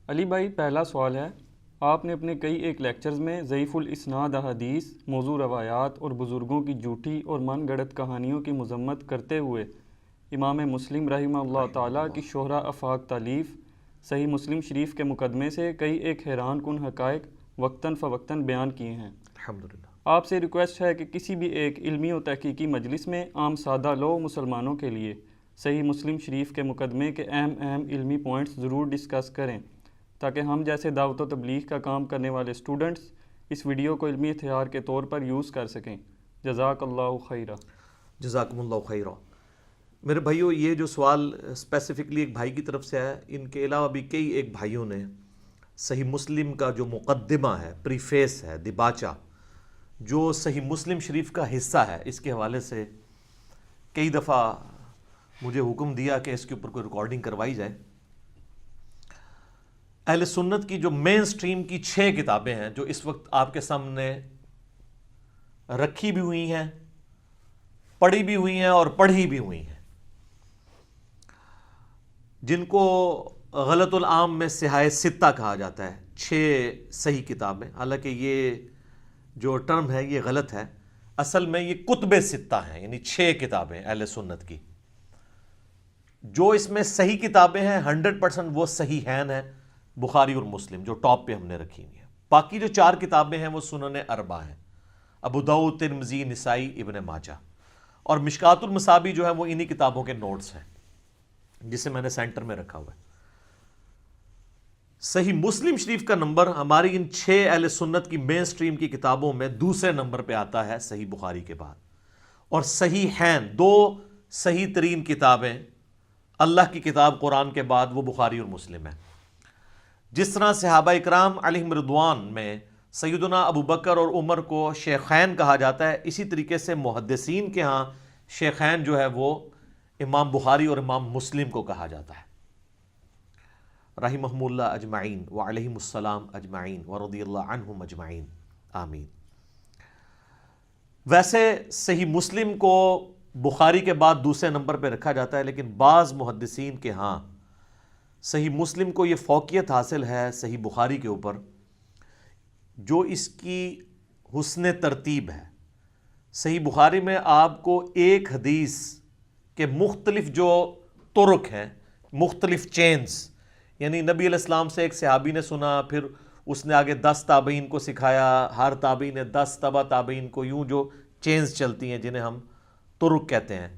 علی بھائی، پہلا سوال ہے، آپ نے اپنے کئی ایک لیکچرز میں ضعیف الاسناد احادیث، موضوع روایات اور بزرگوں کی جھوٹی اور من گڑت کہانیوں کی مذمت کرتے ہوئے امام مسلم رحمہ اللہ رحمہ تعالیٰ کی اللہ شہرہ آفاق تالیف صحیح مسلم شریف کے مقدمے سے کئی ایک حیران کن حقائق وقتاً فوقتاً بیان کیے ہیں۔ الحمدللہ۔ آپ سے ریکویسٹ ہے کہ کسی بھی ایک علمی و تحقیقی مجلس میں عام سادہ لوگ مسلمانوں کے لیے صحیح مسلم شریف کے مقدمے کے اہم علمی پوائنٹس ضرور ڈسکس کریں، تاکہ ہم جیسے دعوت و تبلیغ کا کام کرنے والے اسٹوڈنٹس اس ویڈیو کو علمی ہتھیار کے طور پر یوز کر سکیں۔ جزاک اللہ خیرہ۔ جزاکم اللہ خیرہ۔ میرے بھائیوں، یہ جو سوال اسپیسیفکلی ایک بھائی کی طرف سے آیا، ان کے علاوہ بھی کئی ایک بھائیوں نے صحیح مسلم کا جو مقدمہ ہے، پریفیس ہے، دیباچہ، جو صحیح مسلم شریف کا حصہ ہے، اس کے حوالے سے کئی دفعہ مجھے حکم دیا کہ اس کے اوپر کوئی ریکارڈنگ کروائی جائے۔ اہل سنت کی جو مین سٹریم کی 6 کتابیں ہیں جو اس وقت آپ کے سامنے رکھی بھی ہوئی ہیں، پڑھی بھی ہوئی ہیں اور پڑھی بھی ہوئی ہیں، جن کو غلط العام میں صحاح ستہ کہا جاتا ہے، 6 صحیح کتابیں، حالانکہ یہ جو ٹرم ہے یہ غلط ہے، اصل میں یہ کتب ستہ ہیں، یعنی 6 کتابیں اہل سنت کی۔ جو اس میں صحیح کتابیں ہیں 100% وہ صحیح ہیں بخاری اور مسلم، جو ٹاپ پہ ہم نے رکھی ہوئی ہیں۔ باقی جو 4 کتابیں ہیں وہ سنن اربع ہیں، ابو داؤد، ترمذی، نسائی، ابن ماجہ، اور مشکات المصابیح جو ہے وہ انہی کتابوں کے نوٹس ہیں، جسے میں نے سینٹر میں رکھا ہوا ہے۔ صحیح مسلم شریف کا نمبر ہماری ان 6 اہل سنت کی مین سٹریم کی کتابوں میں دوسرے نمبر پہ آتا ہے صحیح بخاری کے بعد، اور صحیح ہیں 2 صحیح ترین کتابیں اللہ کی کتاب قرآن کے بعد وہ بخاری اور مسلم ہے۔ جس طرح صحابہ اکرام علیہم رضوان میں سیدنا ابو بکر اور عمر کو شیخین کہا جاتا ہے، اسی طریقے سے محدثین کے ہاں شیخین جو ہے وہ امام بخاری اور امام مسلم کو کہا جاتا ہے، رحمہم اللہ اجمعین وعلیہم السلام اجمعین ورضی اللہ عنہم اجمعین، آمین۔ ویسے صحیح مسلم کو بخاری کے بعد دوسرے نمبر پہ رکھا جاتا ہے، لیکن بعض محدثین کے ہاں صحیح مسلم کو یہ فوقیت حاصل ہے صحیح بخاری کے اوپر، جو اس کی حسن ترتیب ہے۔ صحیح بخاری میں آپ کو ایک حدیث کے مختلف جو طرق ہیں، مختلف چینز، یعنی نبی علیہ السلام سے ایک صحابی نے سنا، پھر اس نے آگے 10 تابعین کو سکھایا، ہر تابعی نے 10 تبع تابعین کو، یوں جو چینز چلتی ہیں جنہیں ہم طرق کہتے ہیں،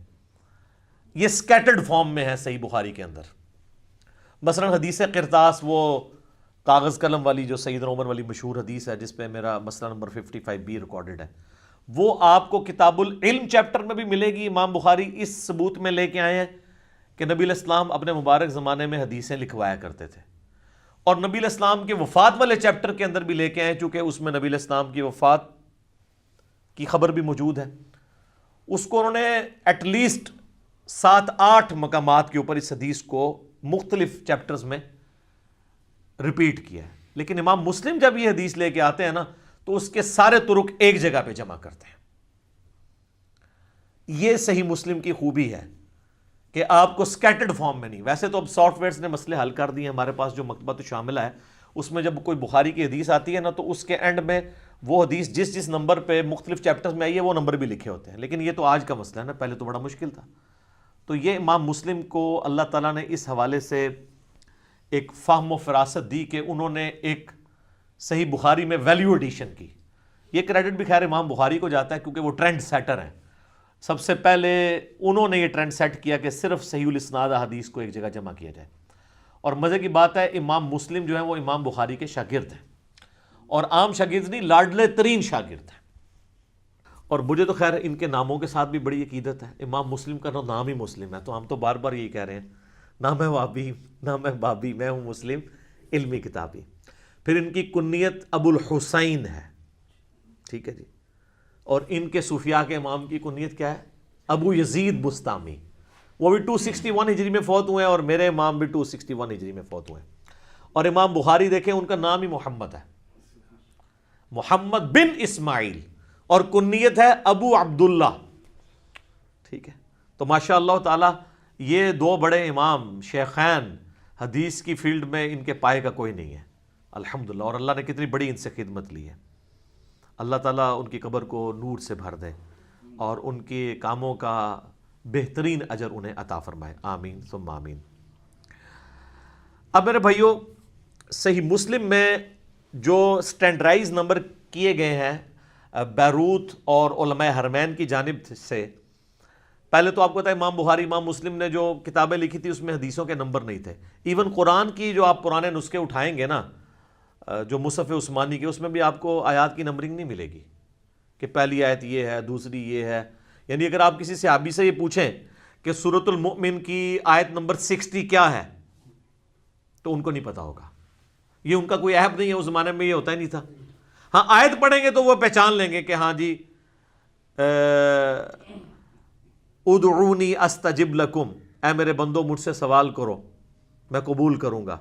یہ سکیٹرڈ فارم میں ہے صحیح بخاری کے اندر۔ مثلا حدیث قرطاس، وہ کاغذ قلم والی جو سیدنا عمر والی مشہور حدیث ہے، جس پہ میرا مسئلہ نمبر 55B ریکارڈڈ ہے، وہ آپ کو کتاب العلم چیپٹر میں بھی ملے گی۔ امام بخاری اس ثبوت میں لے کے آئے ہیں کہ نبی علیہ السلام اپنے مبارک زمانے میں حدیثیں لکھوایا کرتے تھے، اور نبی علیہ السلام کے وفات والے چیپٹر کے اندر بھی لے کے آئے، چونکہ اس میں نبی علیہ السلام کی وفات کی خبر بھی موجود ہے۔ اس کو انہوں نے ایٹ لیسٹ 7-8 مقامات کے اوپر اس حدیث کو مختلف چیپٹرز میں ریپیٹ کیا ہے، لیکن امام مسلم جب یہ حدیث لے کے آتے ہیں نا تو اس کے سارے طرق ایک جگہ پہ جمع کرتے ہیں۔ یہ صحیح مسلم کی خوبی ہے کہ آپ کو سکیٹرڈ فارم میں نہیں۔ ویسے تو اب سافٹ ویئرز نے مسئلے حل کر دیے، ہمارے پاس جو مکتبۃ شاملہ ہے اس میں جب کوئی بخاری کی حدیث آتی ہے نا تو اس کے اینڈ میں وہ حدیث جس نمبر پہ مختلف چیپٹرز میں آئی ہے وہ نمبر بھی لکھے ہوتے ہیں، لیکن یہ تو آج کا مسئلہ ہے نا، پہلے تو بڑا مشکل تھا۔ تو یہ امام مسلم کو اللہ تعالیٰ نے اس حوالے سے ایک فہم و فراست دی کہ انہوں نے ایک صحیح بخاری میں ویلیو ایڈیشن کی۔ یہ کریڈٹ بھی خیر امام بخاری کو جاتا ہے، کیونکہ وہ ٹرینڈ سیٹر ہیں۔ سب سے پہلے انہوں نے یہ ٹرینڈ سیٹ کیا کہ صرف صحیح الاسناد حدیث کو ایک جگہ جمع کیا جائے، اور مزے کی بات ہے امام مسلم جو ہیں وہ امام بخاری کے شاگرد ہیں، اور عام شاگرد نہیں، لاڈلے ترین شاگرد ہیں۔ اور مجھے تو خیر ان کے ناموں کے ساتھ بھی بڑی عقیدت ہے۔ امام مسلم کا نام ہی مسلم ہے، تو ہم تو بار بار یہی کہہ رہے ہیں، نہ میں وابی نہ میں بابی، میں ہوں مسلم علمی کتابی۔ پھر ان کی کنیت ابو الحسین ہے، ٹھیک ہے جی، اور ان کے صوفیاء کے امام کی کنیت کیا ہے؟ ابو یزید بستامی، وہ بھی 261 ہجری میں فوت ہوئے ہیں، اور میرے امام بھی 261 ہجری میں فوت ہوئے ہیں۔ اور امام بخاری دیکھیں ان کا نام ہی محمد ہے، محمد بن اسماعیل، اور کنیت ہے ابو عبداللہ، ٹھیک ہے۔ تو ماشاء اللہ تعالی یہ 2 بڑے امام شیخین حدیث کی فیلڈ میں ان کے پائے کا کوئی نہیں ہے الحمدللہ. اور اللہ نے کتنی بڑی ان سے خدمت لی ہے. اللہ تعالیٰ ان کی قبر کو نور سے بھر دے اور ان کے کاموں کا بہترین اجر انہیں عطا فرمائے. آمین ثم آمین. اب میرے بھائیوں، صحیح مسلم میں جو سٹینڈرائز نمبر کیے گئے ہیں بیروت اور علماء حرمین کی جانب سے، پہلے تو آپ کو پتا ہے امام بخاری امام مسلم نے جو کتابیں لکھی تھی اس میں حدیثوں کے نمبر نہیں تھے. ایون قرآن کی جو آپ پرانے نسخے اٹھائیں گے نا، جو مصحف عثمانی کے، اس میں بھی آپ کو آیات کی نمبرنگ نہیں ملے گی کہ پہلی آیت یہ ہے دوسری یہ ہے. یعنی اگر آپ کسی صحابی سے یہ پوچھیں کہ سورۃ المؤمن کی آیت نمبر 60 کیا ہے تو ان کو نہیں پتا ہوگا. یہ ان کا کوئی عیب نہیں ہے، اس زمانے میں یہ ہوتا ہی نہیں تھا. ہاں آیت پڑھیں گے تو وہ پہچان لیں گے کہ ہاں جی ادعونی استجب لکم، اے میرے بندو مجھ سے سوال کرو میں قبول کروں گا.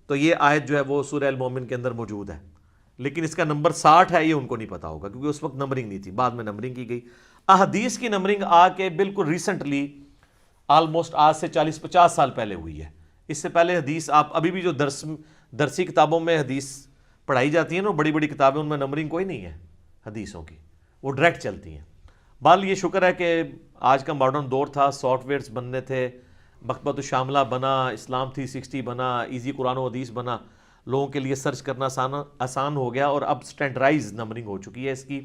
تو یہ آیت جو ہے وہ سورہ المومن کے اندر موجود ہے، لیکن اس کا نمبر 60 ہے یہ ان کو نہیں پتا ہوگا کیونکہ اس وقت نمبرنگ نہیں تھی، بعد میں نمبرنگ کی گئی. احادیث کی نمبرنگ آ کے بالکل ریسنٹلی آلموسٹ آج سے 40-50 سال پہلے ہوئی ہے. اس سے پہلے حدیث آپ ابھی بھی جو درسی کتابوں میں حدیث پڑھائی جاتی ہیں نا، بڑی بڑی کتابیں، ان میں نمبرنگ کوئی نہیں ہے حدیثوں کی، وہ ڈائریکٹ چلتی ہیں. بال یہ شکر ہے کہ آج کا ماڈرن دور تھا، سافٹ ویئرز بننے تھے، مکتبۃ الشاملہ بنا، اسلام 360 بنا، ایزی قرآن و حدیث بنا، لوگوں کے لیے سرچ کرنا آسان ہو گیا اور اب سٹینڈرائز نمبرنگ ہو چکی ہے اس کی.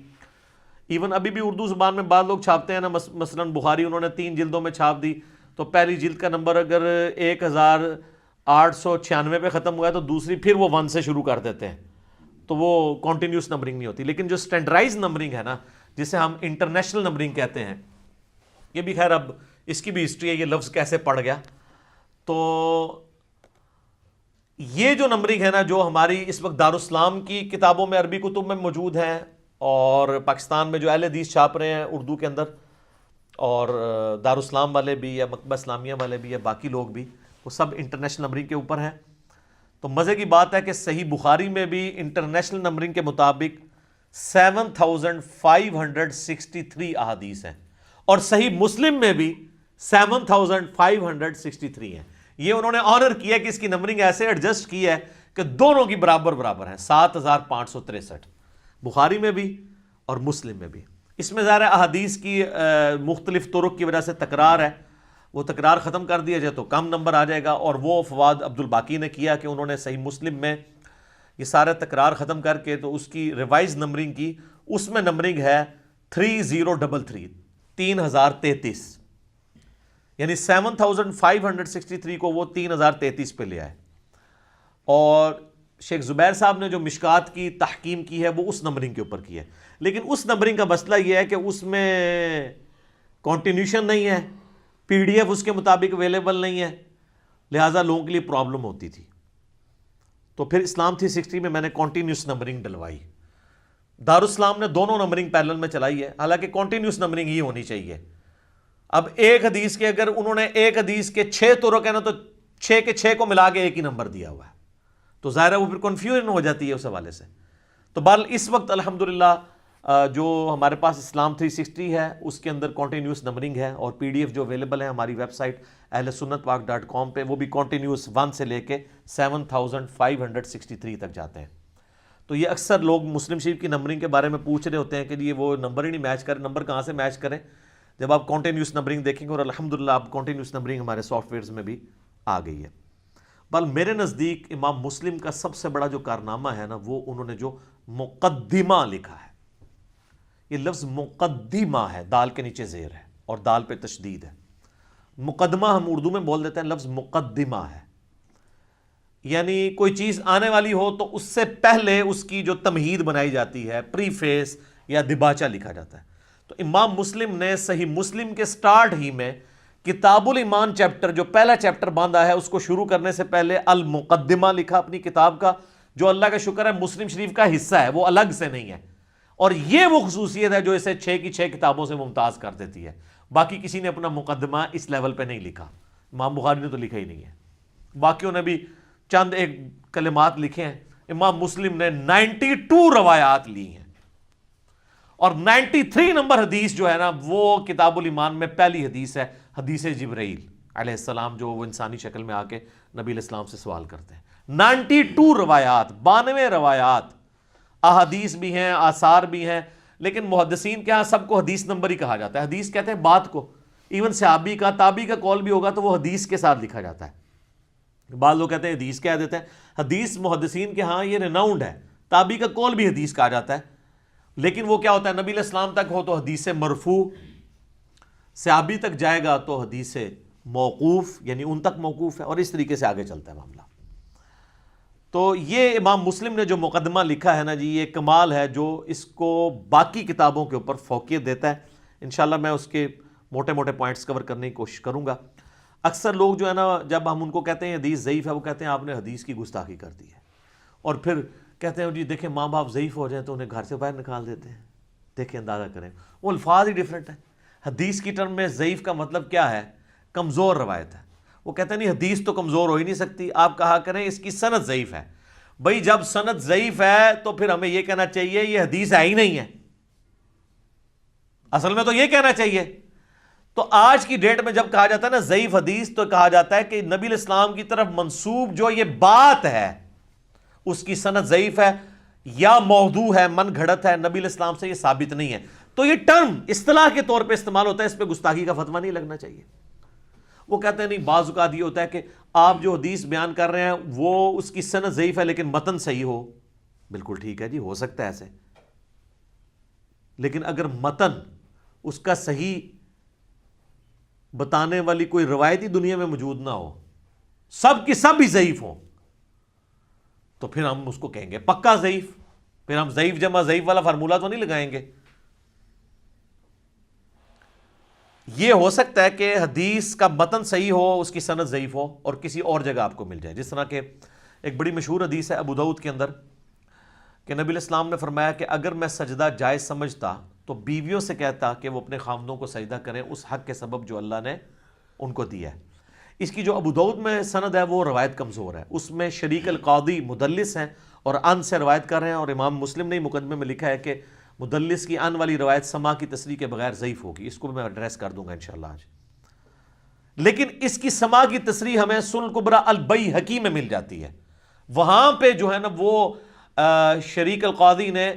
ایون ابھی بھی اردو زبان میں بعض لوگ چھاپتے ہیں نا، مثلا بخاری انہوں نے 3 جلدوں میں چھاپ دی، تو پہلی جلد کا نمبر اگر 1896 پہ ختم ہوا ہے تو دوسری پھر وہ 1 سے شروع کر دیتے ہیں، تو وہ کنٹینیوس نمبرنگ نہیں ہوتی. لیکن جو سٹینڈرائز نمبرنگ ہے نا، جسے ہم انٹرنیشنل نمبرنگ کہتے ہیں، یہ بھی خیر اب اس کی بھی ہسٹری ہے، یہ لفظ کیسے پڑ گیا. تو یہ جو نمبرنگ ہے نا، جو ہماری اس وقت دارالاسلام کی کتابوں میں، عربی کتب میں موجود ہیں، اور پاکستان میں جو اہل حدیث چھاپ رہے ہیں اردو کے اندر، اور دارالاسلام والے بھی یا مکتبہ اسلامیہ والے بھی یا باقی لوگ بھی، وہ سب انٹرنیشنل نمبرنگ کے اوپر ہیں. تو مزے کی بات ہے کہ صحیح بخاری میں بھی انٹرنیشنل نمبرنگ کے مطابق 7563 احادیث ہیں، اور صحیح مسلم میں بھی 7563 ہیں. یہ انہوں نے آنر کیا کہ اس کی نمبرنگ ایسے ایڈجسٹ کی ہے کہ دونوں کی برابر برابر ہیں، 7563 بخاری میں بھی اور مسلم میں بھی. اس میں ظاہر احادیث کی مختلف طرق کی وجہ سے تکرار ہے، وہ تکرار ختم کر دیا جائے تو کم نمبر آ جائے گا. اور وہ فواد عبد الباقی نے کیا کہ انہوں نے صحیح مسلم میں یہ سارے تکرار ختم کر کے تو اس کی ریوائز نمبرنگ کی. اس میں نمبرنگ ہے 3033، یعنی 7563 کو وہ 3033 پہ لے آئے. اور شیخ زبیر صاحب نے جو مشکات کی تحکیم کی ہے وہ اس نمبرنگ کے اوپر کی ہے. لیکن اس نمبرنگ کا مسئلہ یہ ہے کہ اس میں کنٹینیوشن نہیں ہے، پی ڈی ایف اس کے مطابق اویلیبل نہیں ہے، لہٰذا لوگوں کے لیے پرابلم ہوتی تھی. تو پھر اسلام 360 میں نے کنٹینیوس نمبرنگ ڈلوائی. دارالاسلام نے دونوں نمبرنگ پیرلل میں چلائی ہے، حالانکہ کنٹینیوس نمبرنگ ہی ہونی چاہیے. اب ایک حدیث کے اگر انہوں نے ایک حدیث کے 6 طرق ہے نا، تو 6 کے 6 کو ملا کے ایک ہی نمبر دیا ہوا ہے، تو ظاہر ہے وہ پھر کنفیوژن ہو جاتی ہے اس حوالے سے. تو بہرحال اس وقت الحمدللہ جو ہمارے پاس اسلام 360 ہے اس کے اندر کنٹینیوس نمبرنگ ہے، اور پی ڈی ایف جو اویلیبل ہے ہماری ویب سائٹ ahlsunnatpak.com پہ، وہ بھی کنٹینیوس 1 سے لے کے 7563 تک جاتے ہیں. تو یہ اکثر لوگ مسلم شریف کی نمبرنگ کے بارے میں پوچھ رہے ہوتے ہیں کہ یہ وہ نمبر ہی نہیں میچ کرے. نمبر کہاں سے میچ کریں جب آپ کنٹینیوس نمبرنگ دیکھیں گے، اور الحمدللہ اب کنٹینیوس نمبرنگ ہمارے سافٹ ویئرز میں بھی آ گئی ہے. بل میرے نزدیک امام مسلم کا سب سے بڑا جو کارنامہ ہے نا، وہ انہوں نے جو مقدمہ لکھا ہے. یہ لفظ مقدمہ ہے، دال کے نیچے زیر ہے اور دال پہ تشدید ہے. مقدمہ ہم اردو میں بول دیتے ہیں، لفظ مقدمہ ہے، یعنی کوئی چیز آنے والی ہو تو اس سے پہلے اس کی جو تمہید بنائی جاتی ہے، پریفیس یا دباچہ لکھا جاتا ہے. تو امام مسلم نے صحیح مسلم کے سٹارٹ ہی میں کتاب الایمان چیپٹر، جو پہلا چیپٹر باندھا ہے، اس کو شروع کرنے سے پہلے المقدمہ لکھا اپنی کتاب کا، جو اللہ کا شکر ہے مسلم شریف کا حصہ ہے، وہ الگ سے نہیں ہے. اور یہ وہ خصوصیت ہے جو اسے 6 کی 6 کتابوں سے ممتاز کر دیتی ہے. باقی کسی نے اپنا مقدمہ اس لیول پہ نہیں لکھا. امام بخاری نے تو لکھا ہی نہیں ہے، باقیوں نے بھی چند ایک کلمات لکھے ہیں. امام مسلم نے 92 روایات لی ہیں، اور 93 نمبر حدیث جو ہے نا، وہ کتاب الایمان میں پہلی حدیث ہے، حدیث جبرائیل. علیہ السلام جو وہ انسانی شکل میں آ کے نبی علیہ السلام سے سوال کرتے ہیں. 92 روایات، 92 روایات، احادیث بھی ہیں، آثار بھی ہیں، لیکن محدثین کے ہاں سب کو حدیث نمبر ہی کہا جاتا ہے. حدیث کہتے ہیں بات کو، ایون صحابی کا تابعی کا قول بھی ہوگا تو وہ حدیث کے ساتھ لکھا جاتا ہے. بعض لوگ کہتے ہیں حدیث کہہ دیتے ہیں. حدیث محدثین کے ہاں یہ ریناؤنڈ ہے، تابعی کا قول بھی حدیث کہا جاتا ہے، لیکن وہ کیا ہوتا ہے، نبی علیہ السلام تک ہو تو حدیث مرفوع، صحابی تک جائے گا تو حدیث موقوف، یعنی ان تک موقوف ہے، اور اس طریقے سے آگے چلتا ہے معاملہ. تو یہ امام مسلم نے جو مقدمہ لکھا ہے نا جی، یہ کمال ہے جو اس کو باقی کتابوں کے اوپر فوقیت دیتا ہے. انشاءاللہ میں اس کے موٹے موٹے پوائنٹس کور کرنے کی کوشش کروں گا. اکثر لوگ جو ہے نا، جب ہم ان کو کہتے ہیں حدیث ضعیف ہے، وہ کہتے ہیں آپ نے حدیث کی گستاخی کر دی ہے، اور پھر کہتے ہیں جی دیکھیں ماں باپ ضعیف ہو جائیں تو انہیں گھر سے باہر نکال دیتے ہیں. دیکھیں اندازہ کریں، وہ الفاظ ہی ڈیفرنٹ ہیں. حدیث کی ٹرم میں ضعیف کا مطلب کیا ہے؟ کمزور روایت ہے. وہ کہتے ہیں نہیں حدیث تو کمزور ہو ہی نہیں سکتی، آپ کہا کریں اس کی سند ضعیف ہے. بھئی جب سند ضعیف ہے تو پھر ہمیں یہ کہنا چاہیے یہ حدیث ہے ہی نہیں ہے. اصل میں تو یہ کہنا چاہیے. تو آج کی ڈیٹ میں جب کہا جاتا ہے نا ضعیف حدیث، تو کہا جاتا ہے کہ نبی علیہ السلام کی طرف منسوب جو یہ بات ہے اس کی سند ضعیف ہے یا موضوع ہے، من گھڑت ہے، نبی علیہ السلام سے یہ ثابت نہیں ہے. تو یہ ٹرم اصطلاح کے طور پہ استعمال ہوتا ہے، اس پہ گستاخی کا فتویٰ نہیں لگنا چاہیے. وہ کہتے ہیں نہیں، بعض اوقات یہ ہوتا ہے کہ آپ جو حدیث بیان کر رہے ہیں وہ اس کی سند ضعیف ہے لیکن متن صحیح ہو. بالکل ٹھیک ہے جی، ہو سکتا ہے ایسے، لیکن اگر متن اس کا صحیح بتانے والی کوئی روایتی دنیا میں موجود نہ ہو، سب کی سب ہی ضعیف ہوں، تو پھر ہم اس کو کہیں گے پکا ضعیف. پھر ہم ضعیف جمع ضعیف والا فارمولہ تو نہیں لگائیں گے. یہ ہو سکتا ہے کہ حدیث کا متن صحیح ہو، اس کی سند ضعیف ہو، اور کسی اور جگہ آپ کو مل جائے. جس طرح کہ ایک بڑی مشہور حدیث ہے ابو داؤد کے اندر کہ نبی علیہ السلام نے فرمایا کہ اگر میں سجدہ جائز سمجھتا تو بیویوں سے کہتا کہ وہ اپنے خامدوں کو سجدہ کریں اس حق کے سبب جو اللہ نے ان کو دیا ہے. اس کی جو ابو داؤد میں سند ہے وہ روایت کمزور ہے. اس میں شریک القاضی مدلس ہیں اور ان سے روایت کر رہے ہیں، اور امام مسلم نے مقدمے میں لکھا ہے کہ مدلس کی ان والی روایت سما کی تصریح کے بغیر ضعیف ہوگی. اس کو میں ایڈریس کر دوں گا انشاءاللہ آج. لیکن اس کی سما کی تصریح ہمیں سنن الکبریٰ البیہقی میں مل جاتی ہے. وہاں پہ جو ہے نا وہ شریک القاضی نے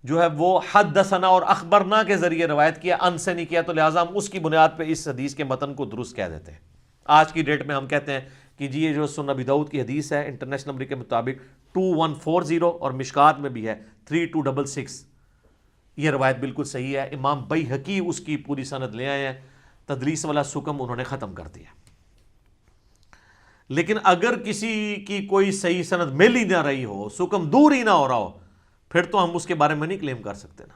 جو ہے وہ حدثنا اور اخبرنا کے ذریعے روایت کیا، ان سے نہیں کیا، تو لہٰذا ہم اس کی بنیاد پہ اس حدیث کے متن کو درست کہہ دیتے ہیں. آج کی ڈیٹ میں ہم کہتے ہیں کہ جی یہ جو سنن ابی داؤد کی حدیث ہے انٹرنیشنل نمبر کے مطابق 2140 اور مشکات میں بھی ہے 3266، یہ روایت بالکل صحیح ہے. امام بیہقی اس کی پوری سند لے آئے ہیں. تدلیس والا سکم انہوں نے ختم کر دیا. لیکن اگر کسی کی کوئی صحیح سند مل ہی نہ رہی ہو، سکم دور ہی نہ ہو رہا ہو، پھر تو ہم اس کے بارے میں نہیں کلیم کر سکتے نا.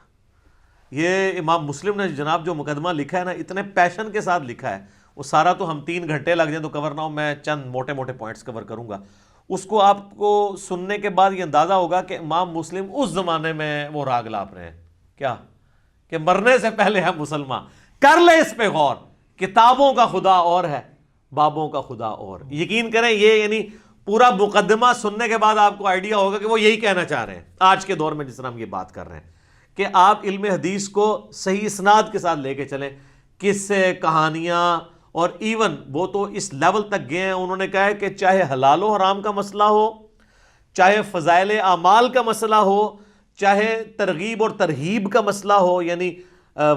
یہ امام مسلم نے جناب جو مقدمہ لکھا ہے نا، اتنے پیشن کے ساتھ لکھا ہے، وہ سارا تو ہم 3 گھنٹے لگ جائیں تو کور نہ ہو. میں چند موٹے موٹے پوائنٹس کور کروں گا. اس کو آپ کو سننے کے بعد یہ اندازہ ہوگا کہ امام مسلم اس زمانے میں وہ راگ لاپ رہے ہیں کیا، کہ مرنے سے پہلے ہے مسلمان. کر لے اس پہ غور. کتابوں کا خدا اور ہے، بابوں کا خدا اور. یقین کریں یہ یعنی پورا مقدمہ سننے کے بعد آپ کو آئیڈیا ہوگا کہ وہ یہی کہنا چاہ رہے ہیں آج کے دور میں جس طرح ہم یہ بات کر رہے ہیں کہ آپ علم حدیث کو صحیح اسناد کے ساتھ لے کے چلیں. قصے، کہانیاں، اور ایون وہ تو اس لیول تک گئے ہیں، انہوں نے کہا ہے کہ چاہے حلال و حرام کا مسئلہ ہو، چاہے فضائل اعمال کا مسئلہ ہو، چاہے ترغیب اور ترہیب کا مسئلہ ہو، یعنی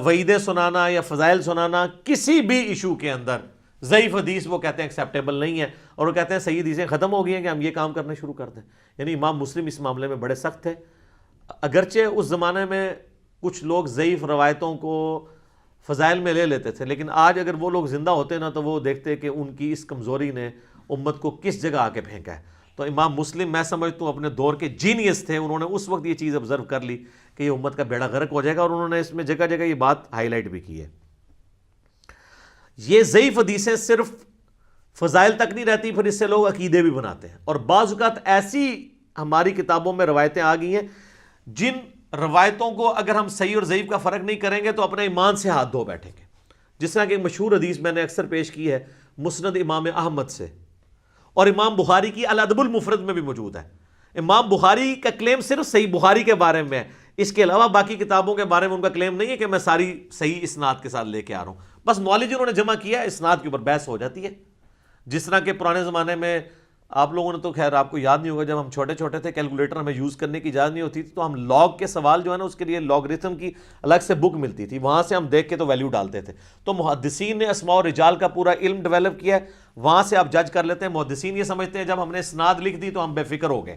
وعیدیں سنانا یا فضائل سنانا، کسی بھی ایشو کے اندر ضعیف حدیث وہ کہتے ہیں ایکسیپٹیبل نہیں ہے، اور وہ کہتے ہیں صحیح حدیثیں ختم ہو گئی ہیں کہ ہم یہ کام کرنے شروع کر دیں. یعنی امام مسلم اس معاملے میں بڑے سخت تھے. اگرچہ اس زمانے میں کچھ لوگ ضعیف روایتوں کو فضائل میں لے لیتے تھے، لیکن آج اگر وہ لوگ زندہ ہوتے نا تو وہ دیکھتے کہ ان کی اس کمزوری نے امت کو کس جگہ آ کے پھینکا ہے. تو امام مسلم میں سمجھتا ہوں اپنے دور کے جینیس تھے. انہوں نے اس وقت یہ چیز آبزرو کر لی کہ یہ امت کا بیڑا غرق ہو جائے گا، اور انہوں نے اس میں جگہ جگہ یہ بات ہائی لائٹ بھی کی ہے. یہ ضعیف حدیثیں صرف فضائل تک نہیں رہتی، پھر اس سے لوگ عقیدے بھی بناتے ہیں. اور بعض اوقات ایسی ہماری کتابوں میں روایتیں آ گئی ہیں جن روایتوں کو اگر ہم صحیح اور ضعیف کا فرق نہیں کریں گے تو اپنے ایمان سے ہاتھ دھو بیٹھیں گے. جس طرح کہ ایک مشہور حدیث میں نے اکثر پیش کی ہے مسند امام احمد سے، اور امام بخاری کی الادب المفرد میں بھی موجود ہے. امام بخاری کا کلیم صرف صحیح بخاری کے بارے میں ہے، اس کے علاوہ باقی کتابوں کے بارے میں ان کا کلیم نہیں ہے کہ میں ساری صحیح اسناد کے ساتھ لے کے آ رہا ہوں. بس نالج انہوں نے جمع کیا ہے، اسناد کے اوپر بحث ہو جاتی ہے. جس طرح کہ پرانے زمانے میں آپ لوگوں نے تو خیر آپ کو یاد نہیں ہوگا، جب ہم چھوٹے چھوٹے تھے کیلکولیٹر ہمیں یوز کرنے کی اجازت نہیں ہوتی تھی، تو ہم لاگ کے سوال جو ہے نا اس کے لیے لاگرتھم کی الگ سے بک ملتی تھی، وہاں سے ہم دیکھ کے تو ویلیو ڈالتے تھے. تو محدثین نے اسماء و رجال کا پورا علم ڈیولپ کیا ہے، وہاں سے آپ جج کر لیتے ہیں. محدثین یہ سمجھتے ہیں جب ہم نے اسناد لکھ دی تو ہم بے فکر ہو گئے،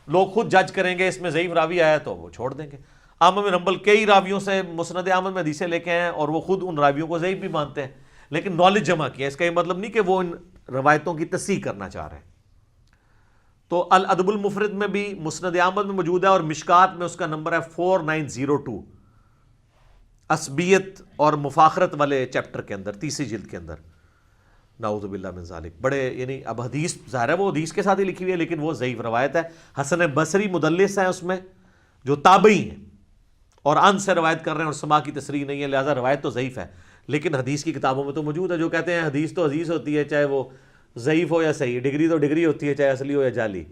لوگ خود جج کریں گے، اس میں ضعیف راوی آیا تو وہ چھوڑ دیں گے. احمد بن حنبل کئی راویوں سے مسند احمد میں حدیثیں لے کے ہیں اور وہ خود ان راویوں کو ضعیف بھی مانتے ہیں، لیکن نالج جمع کیا. اس کا یہ مطلب نہیں کہ وہ ان روایتوں کی تصحیح کرنا چاہ رہے ہیں. تو الادب المفرد میں بھی مسند احمد میں موجود ہے، اور مشکات میں اس کا نمبر ہے 4902، عصبیت اور مفاخرت والے چیپٹر کے اندر، تیسری جلد کے اندر. نعوذ باللہ من ذالک. بڑے یعنی اب حدیث ظاہر ہے وہ حدیث کے ساتھ ہی لکھی ہوئی ہے، لیکن وہ ضعیف روایت ہے. حسن بصری مدلس ہیں اس میں، جو تابعی ہیں اور ان سے روایت کر رہے ہیں اور سما کی تصریح نہیں ہے، لہذا روایت تو ضعیف ہے، لیکن حدیث کی کتابوں میں تو موجود ہے. جو کہتے ہیں حدیث تو حدیث ہوتی ہے، چاہے وہ ضعیف ہو یا صحیح، ڈگری تو ڈگری ہوتی ہے، چاہے اصلی ہو یا جعلی.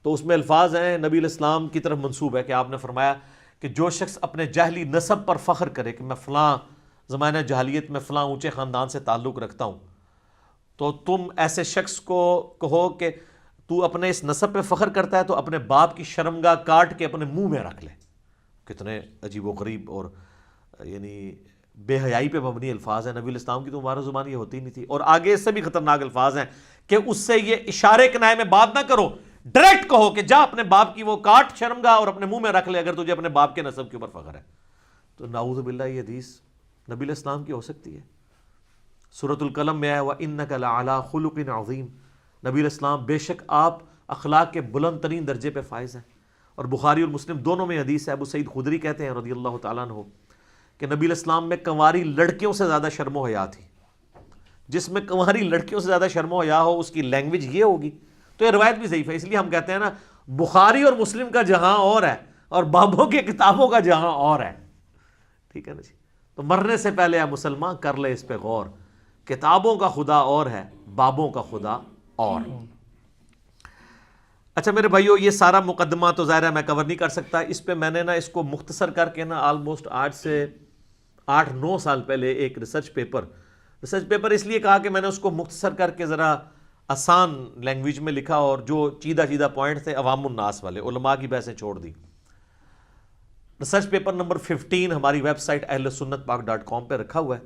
تو اس میں الفاظ ہیں نبی الاسلام کی طرف منسوب ہے کہ آپ نے فرمایا کہ جو شخص اپنے جاہلی نسب پر فخر کرے کہ میں فلاں زمانہ جاہلیت میں فلاں اونچے خاندان سے تعلق رکھتا ہوں، تو تم ایسے شخص کو کہو کہ تو اپنے اس نسب پہ فخر کرتا ہے تو اپنے باپ کی شرمگاہ کاٹ کے اپنے منہ میں رکھ لے. کتنے عجیب و غریب اور یعنی بے حیائی پہ مبنی الفاظ ہیں. نبی الاسلام کی تو مبارک زبان یہ ہوتی نہیں تھی. اور آگے اس سے بھی خطرناک الفاظ ہیں کہ اس سے یہ اشارے کنائے میں بات نہ کرو، ڈائریکٹ کہو کہ جا اپنے باپ کی وہ کاٹ شرمگاہ اور اپنے منہ میں رکھ لے اگر تجھے اپنے باپ کے نسب کے اوپر فخر ہے. تو نعوذ باللہ یہ حدیث نبی الاسلام کی ہو سکتی ہے؟ سورۃ القلم میں آیا وَإِنَّكَ لَعَلَىٰ خُلُقٍ عَظِيمٍ. نبی الاسلام بے شک آپ اخلاق کے بلند ترین درجے پہ فائز ہیں. اور بخاری اور مسلم دونوں میں حدیث ہے، ابو سعید خدری کہتے ہیں رضی اللہ تعالیٰ عنہ کہ نبی الاسلام میں کنواری لڑکیوں سے زیادہ شرم و حیا تھی. جس میں کنواری لڑکیوں سے زیادہ شرم و حیا ہو اس کی لینگویج یہ ہوگی. تو یہ روایت بھی ضعیف ہے. اس لیے ہم کہتے ہیں نا بخاری اور مسلم کا جہاں اور ہے اور بابوں کے کتابوں کا جہاں اور ہے. ٹھیک ہے نا جی. تو مرنے سے پہلے آپ مسلمان کر لے اس پہ غور. کتابوں کا خدا اور ہے، بابوں کا خدا اور. اچھا میرے بھائیو، یہ سارا مقدمہ تو ظاہر ہے میں کور نہیں کر سکتا. اس پہ میں نے نا اس کو مختصر کر کے نا آلموسٹ 8-9 سال پہلے ایک ریسرچ پیپر اس لیے کہا کہ میں نے اس کو مختصر کر کے ذرا آسان لینگویج میں لکھا اور جو چیدہ پوائنٹ تھے عوام الناس والے علماء کی بحثیں چھوڑ دی. ریسرچ پیپر نمبر 15 ہماری ویب سائٹ ahlsunnatpak.com پہ رکھا ہوا ہے.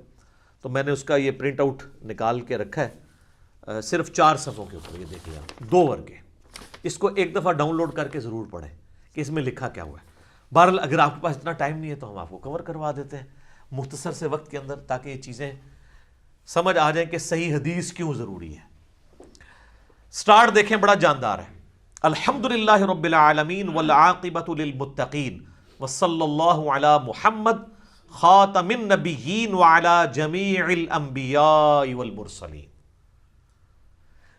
تو میں نے اس کا یہ پرنٹ آؤٹ نکال کے رکھا ہے، صرف 4 صفحوں کے اوپر. یہ دیکھیے آپ 2 ورگے. اس کو ایک دفعہ ڈاؤن لوڈ کر کے ضرور پڑھیں کہ اس میں لکھا کیا ہوا ہے. بہرحال اگر آپ کے پاس اتنا ٹائم نہیں ہے تو ہم آپ کو کور کروا دیتے ہیں مختصر سے وقت کے اندر، تاکہ یہ چیزیں سمجھ آ جائیں کہ صحیح حدیث کیوں ضروری ہے. سٹارٹ دیکھیں بڑا جاندار ہے. الحمدللہ رب العالمین والعاقبۃ للمتقین وصلی اللہ علی محمد خاتم النبیین وعلی جمیع الانبیاء والمرسلین.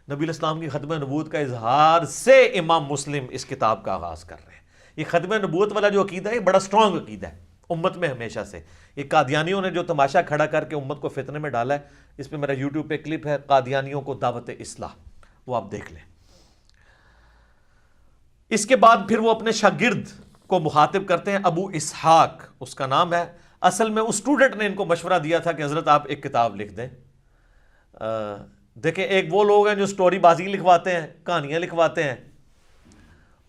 نبی الاسلام کی ختم نبوت کا اظہار سے امام مسلم اس کتاب کا آغاز کر رہے ہیں. یہ ختم نبوت والا جو عقیدہ ہے یہ بڑا سٹرونگ عقیدہ ہے امت میں ہمیشہ سے. یہ قادیانیوں نے جو تماشا کھڑا کر کے امت کو فتنے میں ڈالا ہے، اس پہ میرا یوٹیوب پہ کلپ ہے قادیانیوں کو دعوت اصلاح، وہ آپ دیکھ لیں. اس کے بعد پھر وہ اپنے شاگرد کو مخاطب کرتے ہیں، ابو اسحاق اس کا نام ہے. اصل میں اس اسٹوڈنٹ نے ان کو مشورہ دیا تھا کہ حضرت آپ ایک کتاب لکھ دیں. دیکھیں ایک وہ لوگ ہیں جو سٹوری بازی لکھواتے ہیں، کہانیاں لکھواتے ہیں،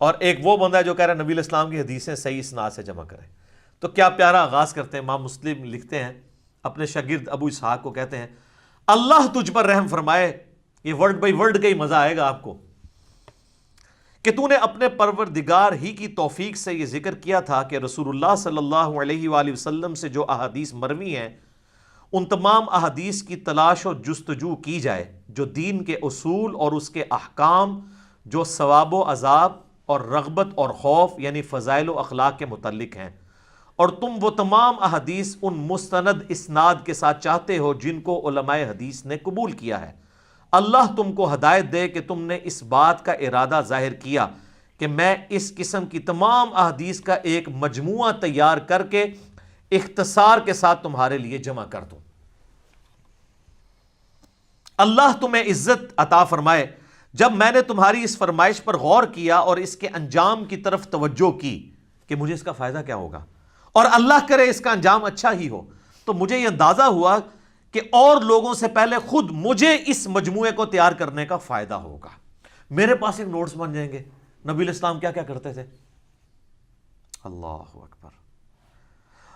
اور ایک وہ بندہ ہے جو کہہ رہا ہے نبی الاسلام کی حدیثیں صحیح اسناد سے جمع کریں. تو کیا پیارا آغاز کرتے ہیں. امام مسلم لکھتے ہیں اپنے شاگرد ابو اسحاق کو، کہتے ہیں اللہ تجھ پر رحم فرمائے. یہ ورڈ بائی ورڈ کا ہی مزہ آئے گا آپ کو کہ تو نے اپنے پروردگار ہی کی توفیق سے یہ ذکر کیا تھا کہ رسول اللہ صلی اللہ علیہ وآلہ وسلم سے جو احادیث مروی ہیں ان تمام احادیث کی تلاش و جستجو کی جائے جو دین کے اصول اور اس کے احکام، جو ثواب و عذاب اور رغبت اور خوف یعنی فضائل و اخلاق کے متعلق ہیں، اور تم وہ تمام احادیث ان مستند اسناد کے ساتھ چاہتے ہو جن کو علماء حدیث نے قبول کیا ہے. اللہ تم کو ہدایت دے کہ تم نے اس بات کا ارادہ ظاہر کیا کہ میں اس قسم کی تمام احادیث کا ایک مجموعہ تیار کر کے اختصار کے ساتھ تمہارے لیے جمع کر دوں. اللہ تمہیں عزت عطا فرمائے جب میں نے تمہاری اس فرمائش پر غور کیا اور اس کے انجام کی طرف توجہ کی کہ مجھے اس کا فائدہ کیا ہوگا، اور اللہ کرے اس کا انجام اچھا ہی ہو، تو مجھے یہ اندازہ ہوا کہ اور لوگوں سے پہلے خود مجھے اس مجموعے کو تیار کرنے کا فائدہ ہوگا. میرے پاس ایک نوٹس بن جائیں گے نبی الاسلام کیا کیا کرتے تھے. اللہ اکبر.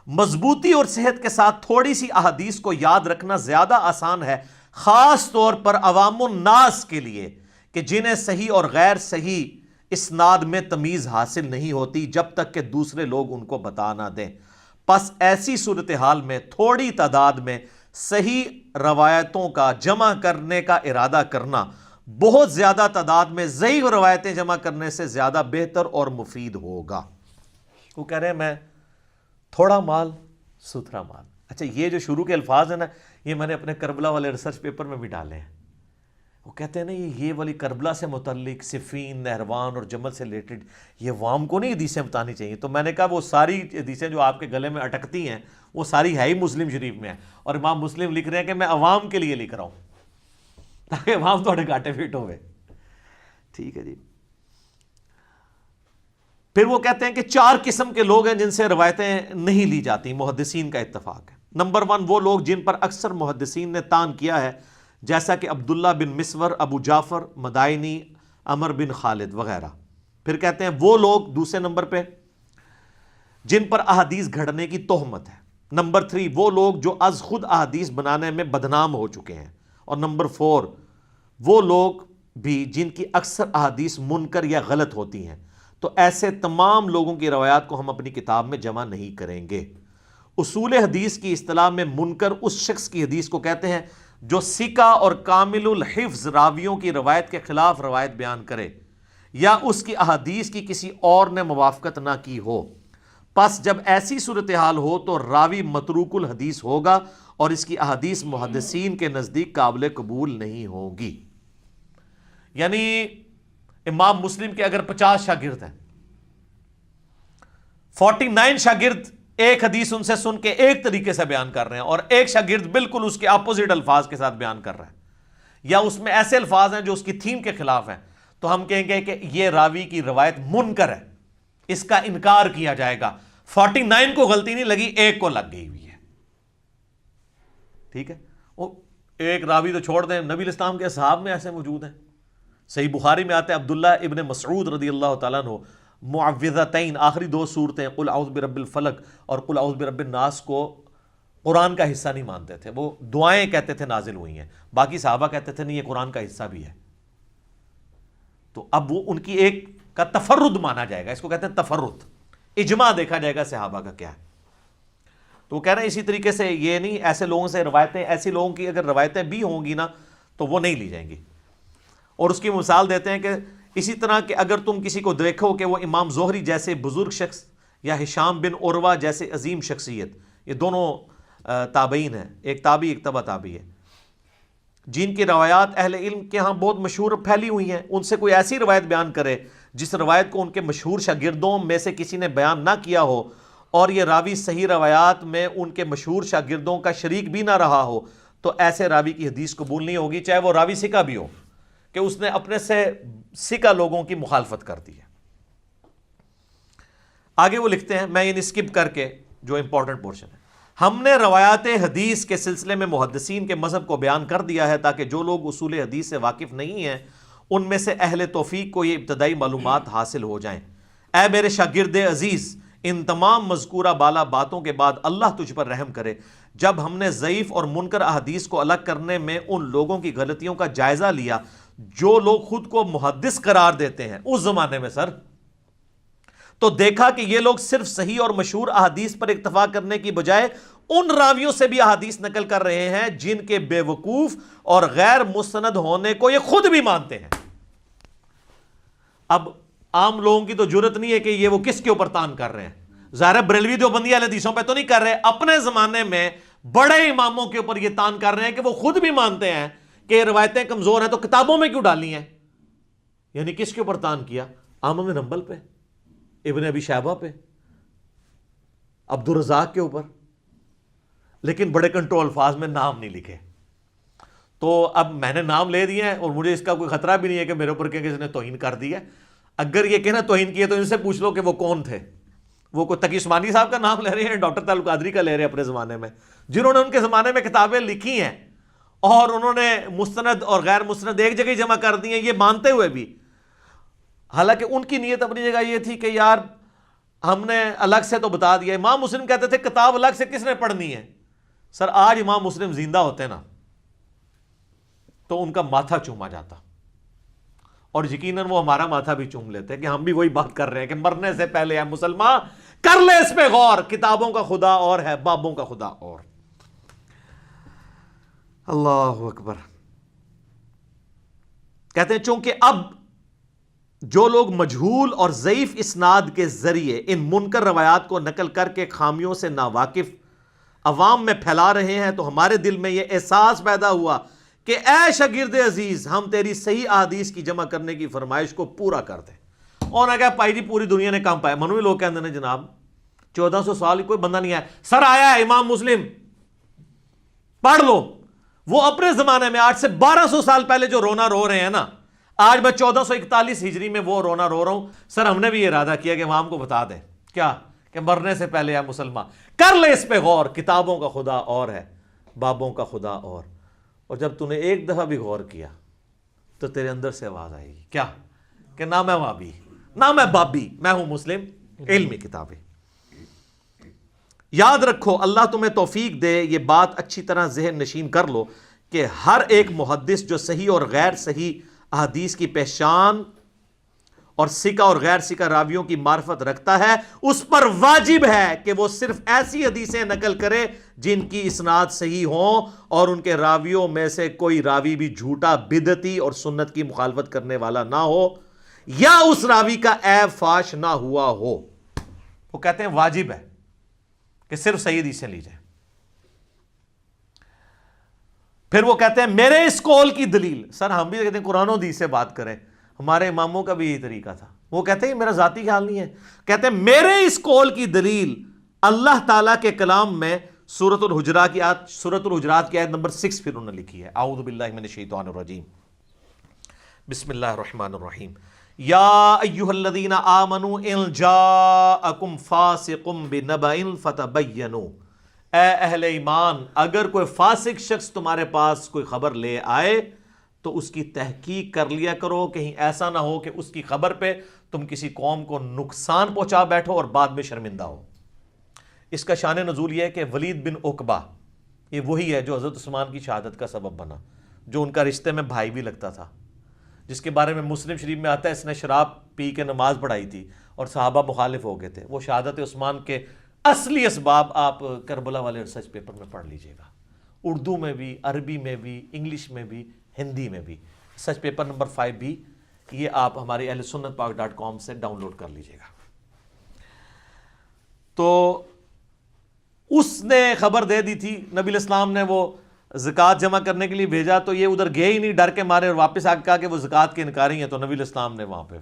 مضبوطی اور صحت کے ساتھ تھوڑی سی احادیث کو یاد رکھنا زیادہ آسان ہے، خاص طور پر عوام الناس کے لیے کہ جنہیں صحیح اور غیر صحیح اسناد میں تمیز حاصل نہیں ہوتی جب تک کہ دوسرے لوگ ان کو بتا نہ دیں. پس ایسی صورتحال میں تھوڑی تعداد میں صحیح روایتوں کا جمع کرنے کا ارادہ کرنا بہت زیادہ تعداد میں ضعیف روایتیں جمع کرنے سے زیادہ بہتر اور مفید ہوگا. وہ کہہ رہے ہیں میں تھوڑا مال ستھرا مال. اچھا یہ جو شروع کے الفاظ ہیں نا یہ میں نے اپنے کربلا والے ریسرچ پیپر میں بھی ڈالے ہیں. وہ کہتے ہیں نا یہ والی کربلا سے متعلق صفین، نہروان اور جمل سے ریلیٹڈ یہ عوام کو نہیں حدیثیں بتانی چاہیے. تو میں نے کہا وہ ساری حدیثیں جو آپ کے گلے میں اٹکتی ہیں وہ ساری ہے ہی مسلم شریف میں ہے، اور امام مسلم لکھ رہے ہیں کہ میں عوام کے لیے لکھ رہا ہوں تاکہ عوام تھوڑے گاٹے فٹ ہوئے. ٹھیک ہے جی. پھر وہ کہتے ہیں کہ 4 قسم کے لوگ ہیں جن سے روایتیں نہیں لی جاتی. محدثین کا اتفاق ہے. نمبر 1 وہ لوگ جن پر اکثر محدثین نے طعن کیا ہے، جیسا کہ عبداللہ بن مسور، ابو جعفر مدائنی، عمر بن خالد وغیرہ. پھر کہتے ہیں وہ لوگ دوسرے نمبر پہ جن پر احادیث گھڑنے کی تہمت ہے. نمبر 3 وہ لوگ جو از خود احادیث بنانے میں بدنام ہو چکے ہیں. اور نمبر 4 وہ لوگ بھی جن کی اکثر احادیث منکر یا غلط ہوتی ہیں. تو ایسے تمام لوگوں کی روایات کو ہم اپنی کتاب میں جمع نہیں کریں گے. اصول حدیث کی اصطلاح میں منکر اس شخص کی حدیث کو کہتے ہیں جو ثقہ اور کامل الحفظ راویوں کی روایت کے خلاف روایت بیان کرے یا اس کی احادیث کی کسی اور نے موافقت نہ کی ہو. پس جب ایسی صورتحال ہو تو راوی متروک الحدیث ہوگا اور اس کی احادیث محدثین کے نزدیک قابل قبول نہیں ہوگی. یعنی امام مسلم کے اگر 50 شاگرد ہیں، 49 شاگرد ایک حدیث ان سے سن کے ایک طریقے سے بیان کر رہے ہیں اور ایک شاگرد بالکل اس کے اپوزٹ الفاظ کے ساتھ بیان کر رہا ہے، یا اس میں ایسے الفاظ ہیں جو اس کی تھیم کے خلاف ہیں، تو ہم کہیں گے کہ یہ راوی کی روایت منکر ہے، اس کا انکار کیا جائے گا. 49 کو غلطی نہیں لگی، ایک کو لگ گئی ہوئی ہے. ٹھیک ہے. وہ ایک راوی تو چھوڑ دیں، نبی الاسلام کے اصحاب میں ایسے موجود ہیں. صحیح بخاری میں آتے ہیں عبداللہ ابن مسعود رضی اللہ تعالیٰ عنہ معوذتین، آخری 2 صورتیں قل اعوذ برب الفلق اور قل اعوذ برب الناس کو قرآن کا حصہ نہیں مانتے تھے. وہ دعائیں کہتے تھے نازل ہوئی ہیں، باقی صحابہ کہتے تھے نہیں یہ قرآن کا حصہ بھی ہے. تو اب وہ ان کی ایک کا تفرد مانا جائے گا، اس کو کہتے ہیں تفرد. اجماع دیکھا جائے گا صحابہ کا کیا ہے. تو وہ کہہ رہے ہیں اسی طریقے سے یہ نہیں، ایسے لوگوں سے روایتیں، ایسی لوگوں کی اگر روایتیں بھی ہوں گی نا تو وہ نہیں لی جائیں گی. اور اس کی مثال دیتے ہیں کہ اسی طرح کہ اگر تم کسی کو دیکھو کہ وہ امام زہری جیسے بزرگ شخص یا ہشام بن عروہ جیسے عظیم شخصیت، یہ دونوں تابعین ہیں، ایک تابعی ایک تبع تابعی ہے، جن کی روایات اہل علم کے ہاں بہت مشہور پھیلی ہوئی ہیں، ان سے کوئی ایسی روایت بیان کرے جس روایت کو ان کے مشہور شاگردوں میں سے کسی نے بیان نہ کیا ہو اور یہ راوی صحیح روایات میں ان کے مشہور شاگردوں کا شریک بھی نہ رہا ہو، تو ایسے راوی کی حدیث قبول نہیں ہوگی، چاہے وہ راوی ثقہ بھی ہو، کہ اس نے اپنے سے ثقہ لوگوں کی مخالفت کر دی ہے. آگے وہ لکھتے ہیں، میں یہ اسکپ کر کے جو امپورٹنٹ پورشن ہے، ہم نے روایات حدیث کے سلسلے میں محدثین کے مذہب کو بیان کر دیا ہے تاکہ جو لوگ اصول حدیث سے واقف نہیں ہیں ان میں سے اہل توفیق کو یہ ابتدائی معلومات حاصل ہو جائیں. اے میرے شاگرد عزیز، ان تمام مذکورہ بالا باتوں کے بعد اللہ تجھ پر رحم کرے. جب ہم نے ضعیف اور منکر احادیث کو الگ کرنے میں ان لوگوں کی غلطیوں کا جائزہ لیا جو لوگ خود کو محدث قرار دیتے ہیں اس زمانے میں سر، تو دیکھا کہ یہ لوگ صرف صحیح اور مشہور احادیث پر اکتفا کرنے کی بجائے ان راویوں سے بھی احادیث نقل کر رہے ہیں جن کے بے وقوف اور غیر مستند ہونے کو یہ خود بھی مانتے ہیں. اب عام لوگوں کی تو جرت نہیں ہے کہ یہ وہ کس کے اوپر تان کر رہے ہیں. ظاہر بریلوی دیوبندی اہل حدیثوں پہ تو نہیں کر رہے، اپنے زمانے میں بڑے اماموں کے اوپر یہ تان کر رہے ہیں کہ وہ خود بھی مانتے ہیں کہ روایتیں کمزور ہیں تو کتابوں میں کیوں ڈالی ہیں. یعنی کس کے اوپر تان کیا؟ احمد بن حنبل پہ، ابن ابی شیبہ پہ، عبدالرزاق کے اوپر، لیکن بڑے کنٹرول الفاظ میں نام نہیں لکھے. تو اب میں نے نام لے دیے ہیں اور مجھے اس کا کوئی خطرہ بھی نہیں ہے کہ میرے اوپر کہ کسی نے توہین کر دی ہے. اگر یہ کہنا توہین کی ہے تو ان سے پوچھ لو کہ وہ کون تھے، وہ کوئی تقی عثمانی صاحب کا نام لے رہے ہیں، ڈاکٹر تعلق قادری کا لے رہے ہیں اپنے زمانے میں، جنہوں نے ان کے زمانے میں کتابیں لکھی ہیں اور انہوں نے مستند اور غیر مستند ایک جگہ جمع کر دی ہیں، یہ مانتے ہوئے بھی، حالانکہ ان کی نیت اپنی جگہ یہ تھی کہ یار ہم نے الگ سے تو بتا دیا. امام مسلم کہتے تھے کتاب الگ سے کس نے پڑھنی ہے. سر آج امام مسلم زندہ ہوتے نا تو ان کا ماتھا چوما جاتا، اور یقیناً وہ ہمارا ماتھا بھی چوم لیتے کہ ہم بھی وہی بات کر رہے ہیں کہ مرنے سے پہلے ہے مسلمان کر لے اس پہ غور، کتابوں کا خدا اور ہے، بابوں کا خدا اور. اللہ اکبر. کہتے ہیں چونکہ اب جو لوگ مجہول اور ضعیف اسناد کے ذریعے ان منکر روایات کو نقل کر کے خامیوں سے ناواقف عوام میں پھیلا رہے ہیں، تو ہمارے دل میں یہ احساس پیدا ہوا کہ اے شاگرد عزیز، ہم تیری صحیح احادیث کی جمع کرنے کی فرمائش کو پورا کر دیں. اور نہ کہا پائی جی پوری دنیا نے کام پایا. منوی لوگ کہتے ہیں جناب 1400 سال کوئی بندہ نہیں آیا. سر آیا ہے امام مسلم، پڑھ لو. وہ اپنے زمانے میں آج سے 1200 سال پہلے جو رونا رو رہے ہیں نا، آج میں 1441 ہجری میں وہ رونا رو رہا ہوں. سر ہم نے بھی یہ ارادہ کیا کہ امام کو بتا دیں کیا کہ مرنے سے پہلے ہے مسلمان کر لے اس پہ غور، کتابوں کا خدا اور ہے، بابوں کا خدا اور. اور جب تو نے ایک دفعہ بھی غور کیا تو تیرے اندر سے آواز آئے گی کیا کہ نہ میں وابی نہ میں بابی، میں ہوں مسلم. علمی کتابیں یاد رکھو، اللہ تمہیں توفیق دے. یہ بات اچھی طرح ذہن نشین کر لو کہ ہر ایک محدث جو صحیح اور غیر صحیح احادیث کی پہچان اور سکہ اور غیر سکہ راویوں کی معرفت رکھتا ہے، اس پر واجب ہے کہ وہ صرف ایسی حدیثیں نقل کرے جن کی اسناد صحیح ہوں اور ان کے راویوں میں سے کوئی راوی بھی جھوٹا، بدعتی اور سنت کی مخالفت کرنے والا نہ ہو، یا اس راوی کا عیب فاش نہ ہوا ہو. وہ کہتے ہیں واجب ہے کہ صرف صحیح حدیثیں لی جائیں. پھر وہ کہتے ہیں میرے اس قول کی دلیل. سر ہم بھی کہتے ہیں قرآن و حدیث سے بات کریں، ہمارے اماموں کا بھی یہی طریقہ تھا. وہ کہتے ہیں میرا ذاتی خیال نہیں ہے، کہتے ہیں میرے اس قول کی دلیل اللہ تعالیٰ کے کلام میں سورۃ الحجرات کی آیت نمبر 6 پھر انہوں نے لکھی ہے. اعوذ باللہ من الشیطان الرجیم، بسم اللہ الرحمن الرحیم. یا ایھا الذین آمنوا ان جاءکم فاسق بنبأ فتبینوا. اے اہل ایمان، اگر کوئی فاسق شخص تمہارے پاس کوئی خبر لے آئے تو اس کی تحقیق کر لیا کرو، کہیں ایسا نہ ہو کہ اس کی خبر پہ تم کسی قوم کو نقصان پہنچا بیٹھو اور بعد میں شرمندہ ہو. اس کا شان نزول یہ ہے کہ ولید بن عقبہ، یہ وہی ہے جو حضرت عثمان کی شہادت کا سبب بنا، جو ان کا رشتے میں بھائی بھی لگتا تھا، جس کے بارے میں مسلم شریف میں آتا ہے اس نے شراب پی کے نماز پڑھائی تھی اور صحابہ مخالف ہو گئے تھے. وہ شہادت عثمان کے اصلی اسباب آپ کربلا والے ریسرچ پیپر میں پڑھ لیجئے گا، اردو میں بھی، عربی میں بھی، انگلش میں بھی، ہندی میں بھی. ریسرچ پیپر نمبر 5 بھی، یہ آپ ہمارے اہل سنت پاک.com سے ڈاؤن لوڈ کر لیجئے گا. تو اس نے خبر دے دی تھی، نبی الاسلام نے وہ زکوٰۃ جمع کرنے کے لیے بھیجا تو یہ ادھر گئے ہی نہیں، ڈر کے مارے، اور واپس آ کے کہا کہ وہ زکوٰۃ کے انکاری ہیں. تو نبی الاسلام نے وہاں پہ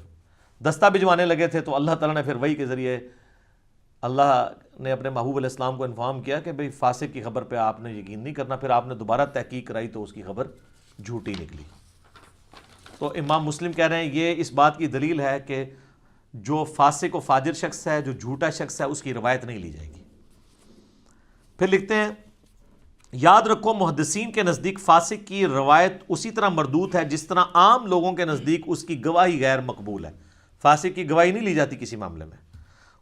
دستہ بھجوانے لگے تھے، تو اللہ تعالیٰ نے پھر وحی کے ذریعے اللہ نے اپنے محبوب علیہ السلام کو انفارم کیا کہ بھئی فاسق کی خبر پہ آپ نے یقین نہیں کرنا. پھر آپ نے دوبارہ تحقیق کرائی تو اس کی خبر جھوٹی نکلی. تو امام مسلم کہہ رہے ہیں یہ اس بات کی دلیل ہے کہ جو فاسق و فاجر شخص ہے، جو جھوٹا شخص ہے، اس کی روایت نہیں لی جائے گی. پھر لکھتے ہیں یاد رکھو محدثین کے نزدیک فاسق کی روایت اسی طرح مردود ہے جس طرح عام لوگوں کے نزدیک اس کی گواہی غیر مقبول ہے. فاسق کی گواہی نہیں لی جاتی کسی معاملے میں.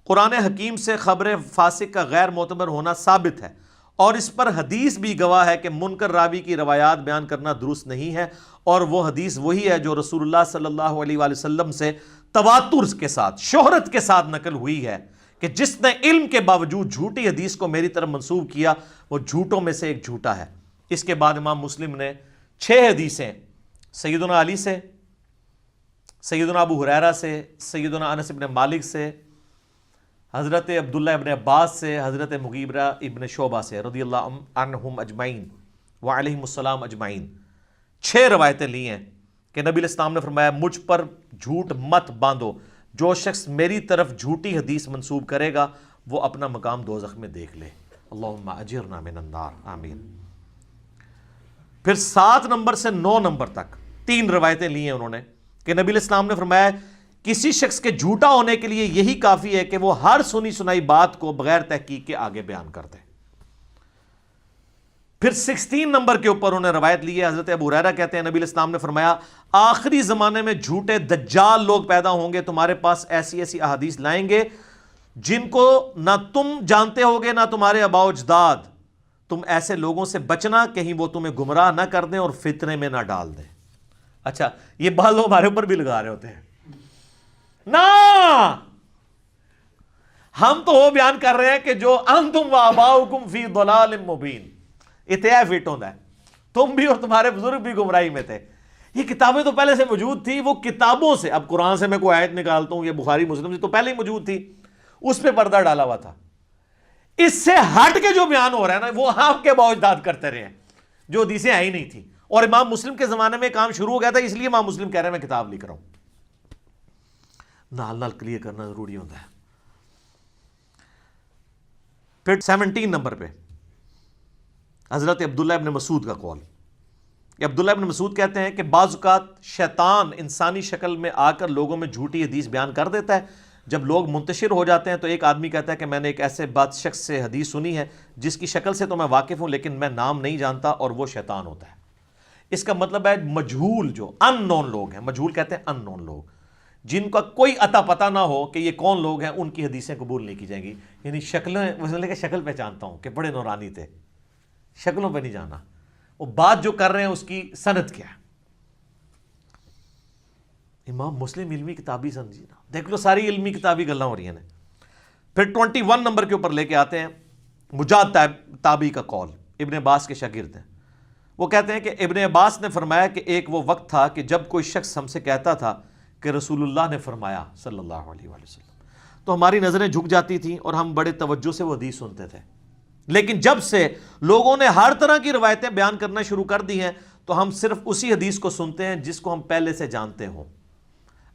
قرآن حکیم سے خبر فاسق کا غیر معتبر ہونا ثابت ہے، اور اس پر حدیث بھی گواہ ہے کہ منکر راوی کی روایات بیان کرنا درست نہیں ہے، اور وہ حدیث وہی ہے جو رسول اللہ صلی اللہ علیہ وآلہ وسلم سے تواتر کے ساتھ، شہرت کے ساتھ نقل ہوئی ہے کہ جس نے علم کے باوجود جھوٹی حدیث کو میری طرف منسوب کیا وہ جھوٹوں میں سے ایک جھوٹا ہے. اس کے بعد امام مسلم نے 6 حدیثیں سیدنا علی سے، سیدنا ابو ہریرہ سے، سیدنا انس بن مالک سے، حضرت عبداللہ ابن عباس سے، حضرت مغیرہ ابن شعبہ سے رضی اللہ عنہم اجمعین وعلیہم السلام اجمعین، 6 روایتیں لی ہیں کہ نبی علیہ السلام نے فرمایا مجھ پر جھوٹ مت باندھو، جو شخص میری طرف جھوٹی حدیث منسوب کرے گا وہ اپنا مقام دوزخ میں دیکھ لے. اللہم اجرنا من النار، آمین. پھر 7 نمبر سے 9 نمبر تک 3 روایتیں لی ہیں انہوں نے کہ نبی علیہ السلام نے فرمایا کسی شخص کے جھوٹا ہونے کے لیے یہی کافی ہے کہ وہ ہر سنی سنائی بات کو بغیر تحقیق کے آگے بیان کر دے۔ پھر 16 نمبر کے اوپر انہوں نے روایت لی ہے، حضرت ابو ہریرہ کہتے ہیں نبی علیہ السلام نے فرمایا آخری زمانے میں جھوٹے دجال لوگ پیدا ہوں گے، تمہارے پاس ایسی ایسی احادیث لائیں گے جن کو نہ تم جانتے ہوگے نہ تمہارے آباء و اجداد، تم ایسے لوگوں سے بچنا کہیں وہ تمہیں گمراہ نہ کر دیں اور فتنے میں نہ ڈال دیں۔ اچھا یہ بات لوگ ہمارے اوپر بھی لگا رہے ہوتے ہیں نا، ہم تو وہ بیان کر رہے ہیں کہ جو انتم و آباؤکم فی ضلال مبین، اتیا فٹ ہوتا ہے، تم بھی اور تمہارے بزرگ بھی گمراہی میں تھے۔ یہ کتابیں تو پہلے سے موجود تھی، وہ کتابوں سے، اب قرآن سے میں کوئی آیت نکالتا ہوں، یہ بخاری مسلم سے تو پہلے ہی موجود تھی، اس پہ پردہ ڈالا ہوا تھا۔ اس سے ہٹ کے جو بیان ہو رہا ہے نا وہ آپ کے باوجداد کرتے رہے ہیں، جو حدیثیں آئی نہیں تھی، اور امام مسلم کے زمانے میں کام شروع ہو گیا تھا، اس لیے امام مسلم کہہ رہے ہیں میں کتاب لکھ رہا ہوں۔ نال نال کلیئر کرنا ضروری ہوتا ہے۔ پھر 17 نمبر پہ حضرت عبداللہ ابن مسعود کا قول، کہ عبداللہ ابن مسعود کہتے ہیں کہ بعض اوقات شیطان انسانی شکل میں آ کر لوگوں میں جھوٹی حدیث بیان کر دیتا ہے۔ جب لوگ منتشر ہو جاتے ہیں تو ایک آدمی کہتا ہے کہ میں نے ایک ایسے بات شخص سے حدیث سنی ہے جس کی شکل سے تو میں واقف ہوں لیکن میں نام نہیں جانتا، اور وہ شیطان ہوتا ہے۔ اس کا مطلب ہے مجہول، جو ان نون لوگ ہیں، مجہول کہتے ہیں ان نون لوگ، جن کا کوئی عطا پتہ نہ ہو کہ یہ کون لوگ ہیں، ان کی حدیثیں قبول نہیں کی جائیں گی۔ یعنی شکل پہچانتا ہوں کہ بڑے نورانی تھے، شکلوں پہ نہیں جانا، وہ بات جو کر رہے ہیں اس کی سند کیا ہے۔ امام مسلم علمی کتابی سمجھی نا، دیکھ لو ساری علمی کتابی گلاں ہو رہی ہیں۔ پھر 21 نمبر کے اوپر لے کے آتے ہیں مجاہد تابعی کا قول، ابن عباس کے شاگرد ہیں۔ وہ کہتے ہیں کہ ابن عباس نے فرمایا کہ ایک وہ وقت تھا کہ جب کوئی شخص ہم سے کہتا تھا کہ رسول اللہ نے فرمایا صلی اللہ علیہ وآلہ وسلم، تو ہماری نظریں جھک جاتی تھیں اور ہم بڑے توجہ سے وہ حدیث سنتے تھے۔ لیکن جب سے لوگوں نے ہر طرح کی روایتیں بیان کرنا شروع کر دی ہیں تو ہم صرف اسی حدیث کو سنتے ہیں جس کو ہم پہلے سے جانتے ہوں۔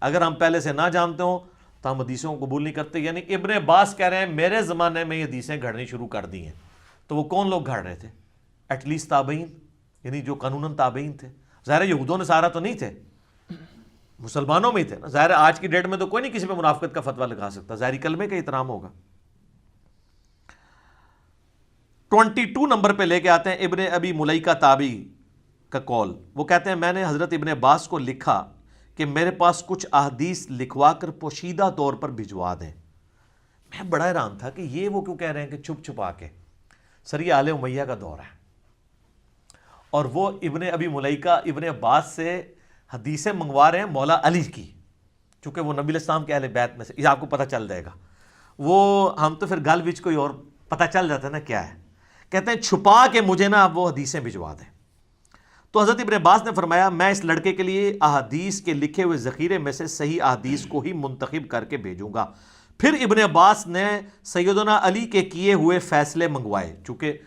اگر ہم پہلے سے نہ جانتے ہوں تو ہم حدیثوں کو قبول نہیں کرتے۔ یعنی ابن عباس کہہ رہے ہیں میرے زمانے میں یہ حدیثیں گھڑنی شروع کر دی ہیں۔ تو وہ کون لوگ گھڑ رہے تھے؟ ایٹ لیسٹ تابعین، یعنی جو قانوناً تابعین تھے۔ ظاہر یہودوں نے سارا تو نہیں تھے، مسلمانوں میں ہی تھے نا۔ ظاہر آج کی ڈیٹ میں تو کوئی نہیں کسی پہ منافقت کا فتویٰ لگا سکتا، ظاہری کلمے کا احترام ہوگا۔ 22 نمبر پہ لے کے آتے ہیں ابن ابی ملیکہ تابعی کا قول۔ وہ کہتے ہیں میں نے حضرت ابن عباس کو لکھا کہ میرے پاس کچھ احادیث لکھوا کر پوشیدہ طور پر بھجوا دیں۔ میں بڑا حیران تھا کہ یہ وہ کیوں کہہ رہے ہیں کہ چھپ چھپا کے، سر یہ آل امیہ کا دور ہے، اور وہ ابن ابی ملیکہ ابن عباس سے حدیثیں منگوا رہے ہیں مولا علی کی، چونکہ وہ نبی علیہ السلام کے اہل بیت میں سے، یہ آپ کو پتہ چل جائے گا۔ وہ ہم تو پھر گل وچ کوئی اور پتہ چل جاتا ہے نا کیا ہے۔ کہتے ہیں چھپا کے مجھے نا آپ وہ حدیثیں بھجوا دیں۔ تو حضرت ابن عباس نے فرمایا میں اس لڑکے کے لیے احادیث کے لکھے ہوئے ذخیرے میں سے صحیح احادیث کو ہی منتخب کر کے بھیجوں گا۔ پھر ابن عباس نے سیدنا علی کے کیے ہوئے فیصلے منگوائے، چونکہ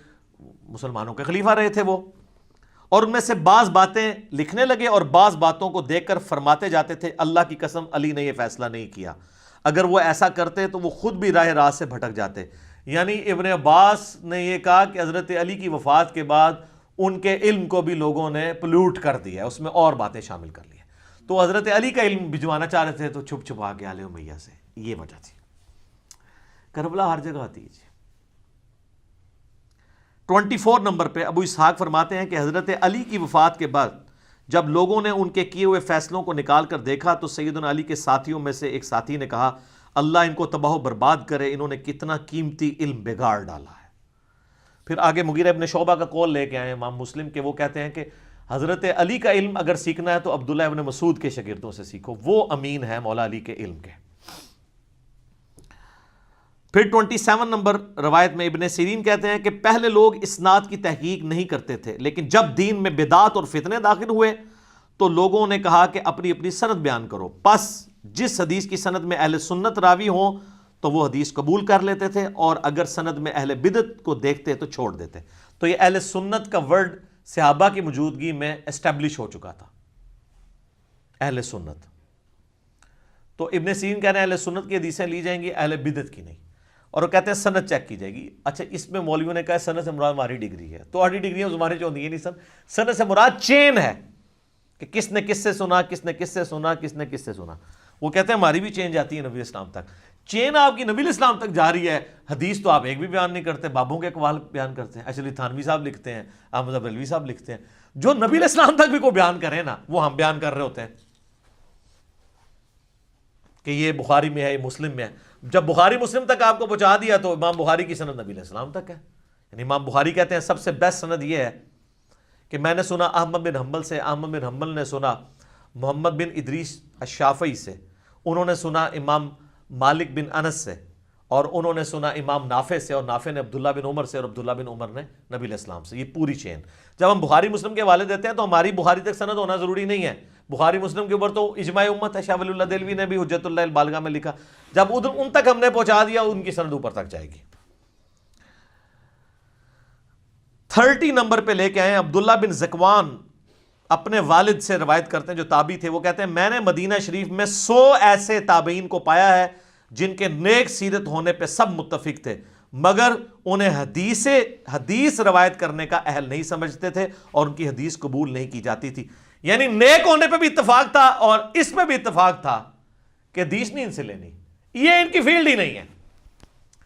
مسلمانوں کے خلیفہ رہے تھے وہ، اور ان میں سے بعض باتیں لکھنے لگے اور بعض باتوں کو دیکھ کر فرماتے جاتے تھے اللہ کی قسم علی نے یہ فیصلہ نہیں کیا، اگر وہ ایسا کرتے تو وہ خود بھی راہ راست سے بھٹک جاتے۔ یعنی ابن عباس نے یہ کہا کہ حضرت علی کی وفات کے بعد ان کے علم کو بھی لوگوں نے پلیوٹ کر دیا، اس میں اور باتیں شامل کر لی۔ تو حضرت علی کا علم بھجوانا چاہ رہے تھے تو چھپ چھپا کے آل امیہ سے، یہ وجہ تھی۔ کربلا ہر جگہ آتی ہے جی۔ 24 نمبر پہ ابو اسحاق فرماتے ہیں کہ حضرت علی کی وفات کے بعد جب لوگوں نے ان کے کیے ہوئے فیصلوں کو نکال کر دیکھا تو سیدنا علی کے ساتھیوں میں سے ایک ساتھی نے کہا اللہ ان کو تباہ و برباد کرے، انہوں نے کتنا قیمتی علم بگاڑ ڈالا ہے۔ پھر آگے مغیرہ ابن شعبہ کا قول لے کے آئے امام مسلم کے، وہ کہتے ہیں کہ حضرت علی کا علم اگر سیکھنا ہے تو عبداللہ ابن مسعود کے شاگردوں سے سیکھو، وہ امین ہے مولا علی کے علم کے۔ پھر 27 نمبر روایت میں ابن سیرین کہتے ہیں کہ پہلے لوگ اسناد کی تحقیق نہیں کرتے تھے، لیکن جب دین میں بدعات اور فتنے داخل ہوئے تو لوگوں نے کہا کہ اپنی اپنی سند بیان کرو، پس جس حدیث کی سند میں اہل سنت راوی ہوں تو وہ حدیث قبول کر لیتے تھے، اور اگر سند میں اہل بدعت کو دیکھتے تو چھوڑ دیتے۔ تو یہ اہل سنت کا ورڈ صحابہ کی موجودگی میں اسٹیبلش ہو چکا تھا، اہل سنت۔ تو ابن سیرین کہہ رہے ہیں اہل سنت کی حدیثیں لی جائیں گی، اہل بدعت کی نہیں، اور وہ کہتے ہیں سند چیک کی جائے گی۔ اچھا اس میں مولویوں نے کہا سند سے مراد ہماری ڈگری ہے، تو ہماری ڈگریاں زمانے جو ہوتی ہیں نہیں، سند سے مراد چین ہے کہ کس نے کس سے سنا، کس نے کس سے سنا، کس نے کس سے سنا۔ وہ کہتے ہیں ہماری بھی چین جاتی ہے نبی اسلام تک. چین آپ کی نبی اسلام تک جا رہی ہے, حدیث تو آپ ایک بھی بیان نہیں کرتے, بابوں کے اقوال بیان کرتے ہیں. اشرف تھانوی صاحب لکھتے ہیں, احمد بریلوی صاحب لکھتے ہیں. جو نبی اسلام تک بھی کوئی بیان کرے نا, وہ ہم بیان کر رہے ہوتے ہیں کہ یہ بخاری میں ہے, یہ مسلم میں ہے. جب بخاری مسلم تک آپ کو پہنچا دیا تو امام بخاری کی سند نبی علیہ السلام تک ہے. یعنی امام بخاری کہتے ہیں سب سے بیسٹ سند یہ ہے کہ میں نے سنا احمد بن حنبل سے, احمد بن حنبل نے سنا محمد بن ادریس الشافعی سے, انہوں نے سنا امام مالک بن انس سے, اور انہوں نے سنا امام نافع سے, اور نافع نے عبداللہ بن عمر سے, اور عبداللہ بن عمر نے نبی علیہ السلام سے. یہ پوری چین. جب ہم بخاری مسلم کے حوالے دیتے ہیں تو ہماری بخاری تک سند ہونا ضروری نہیں ہے. بخاری مسلم کے اوپر تو اجماع امت ہے. شاہ ولی اللہ دہلوی نے بھی حجت اللہ البالغہ میں لکھا. جب ان تک ہم نے پہنچا دیا, ان کی سند اوپر تک جائے گی. 30 نمبر پہ لے کے آئے عبداللہ بن زکوان, اپنے والد سے روایت کرتے ہیں جو تابعی تھے. وہ کہتے ہیں میں نے مدینہ شریف میں 100 ایسے تابعین کو پایا ہے جن کے نیک سیرت ہونے پہ سب متفق تھے, مگر انہیں حدیث روایت کرنے کا اہل نہیں سمجھتے تھے, اور ان کی حدیث قبول نہیں کی جاتی تھی. یعنی نیک ہونے پہ بھی اتفاق تھا, اور اس میں بھی اتفاق تھا کہ حدیث نہیں ان سے لینی, یہ ان کی فیلڈ ہی نہیں ہے.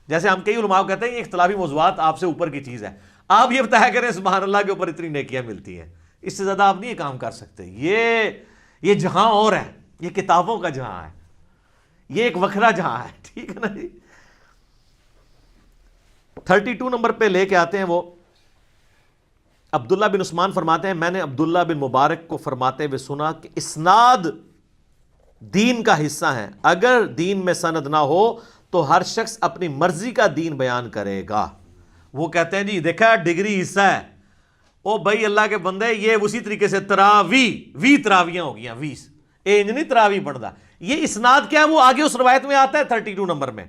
جیسے ہم کئی علماء کہتے ہیں یہ اختلافی موضوعات آپ سے اوپر کی چیز ہے, آپ یہ بتایا کریں سبحان اللہ کے اوپر اتنی نیکیاں ملتی ہیں, اس سے زیادہ آپ نہیں یہ کام کر سکتے. یہ جہاں اور ہے, یہ کتابوں کا جہاں ہے, یہ ایک وکھرا جہاں ہے. ٹھیک ہے نا جی. 32 نمبر پہ لے کے آتے ہیں وہ عبداللہ بن عثمان فرماتے ہیں میں نے عبداللہ بن مبارک کو فرماتے ہوئے سنا کہ اسناد دین کا حصہ ہے, اگر دین میں سند نہ ہو تو ہر شخص اپنی مرضی کا دین بیان کرے گا. وہ کہتے ہیں جی دیکھا ڈگری حصہ ہے, او بھائی اللہ کے بندے, یہ اسی طریقے سے تراویاں ہو گیا, 20 انج نہیں تراوی پڑھتا. یہ اسناد کیا ہے وہ آگے اس روایت میں آتا ہے 32 نمبر میں.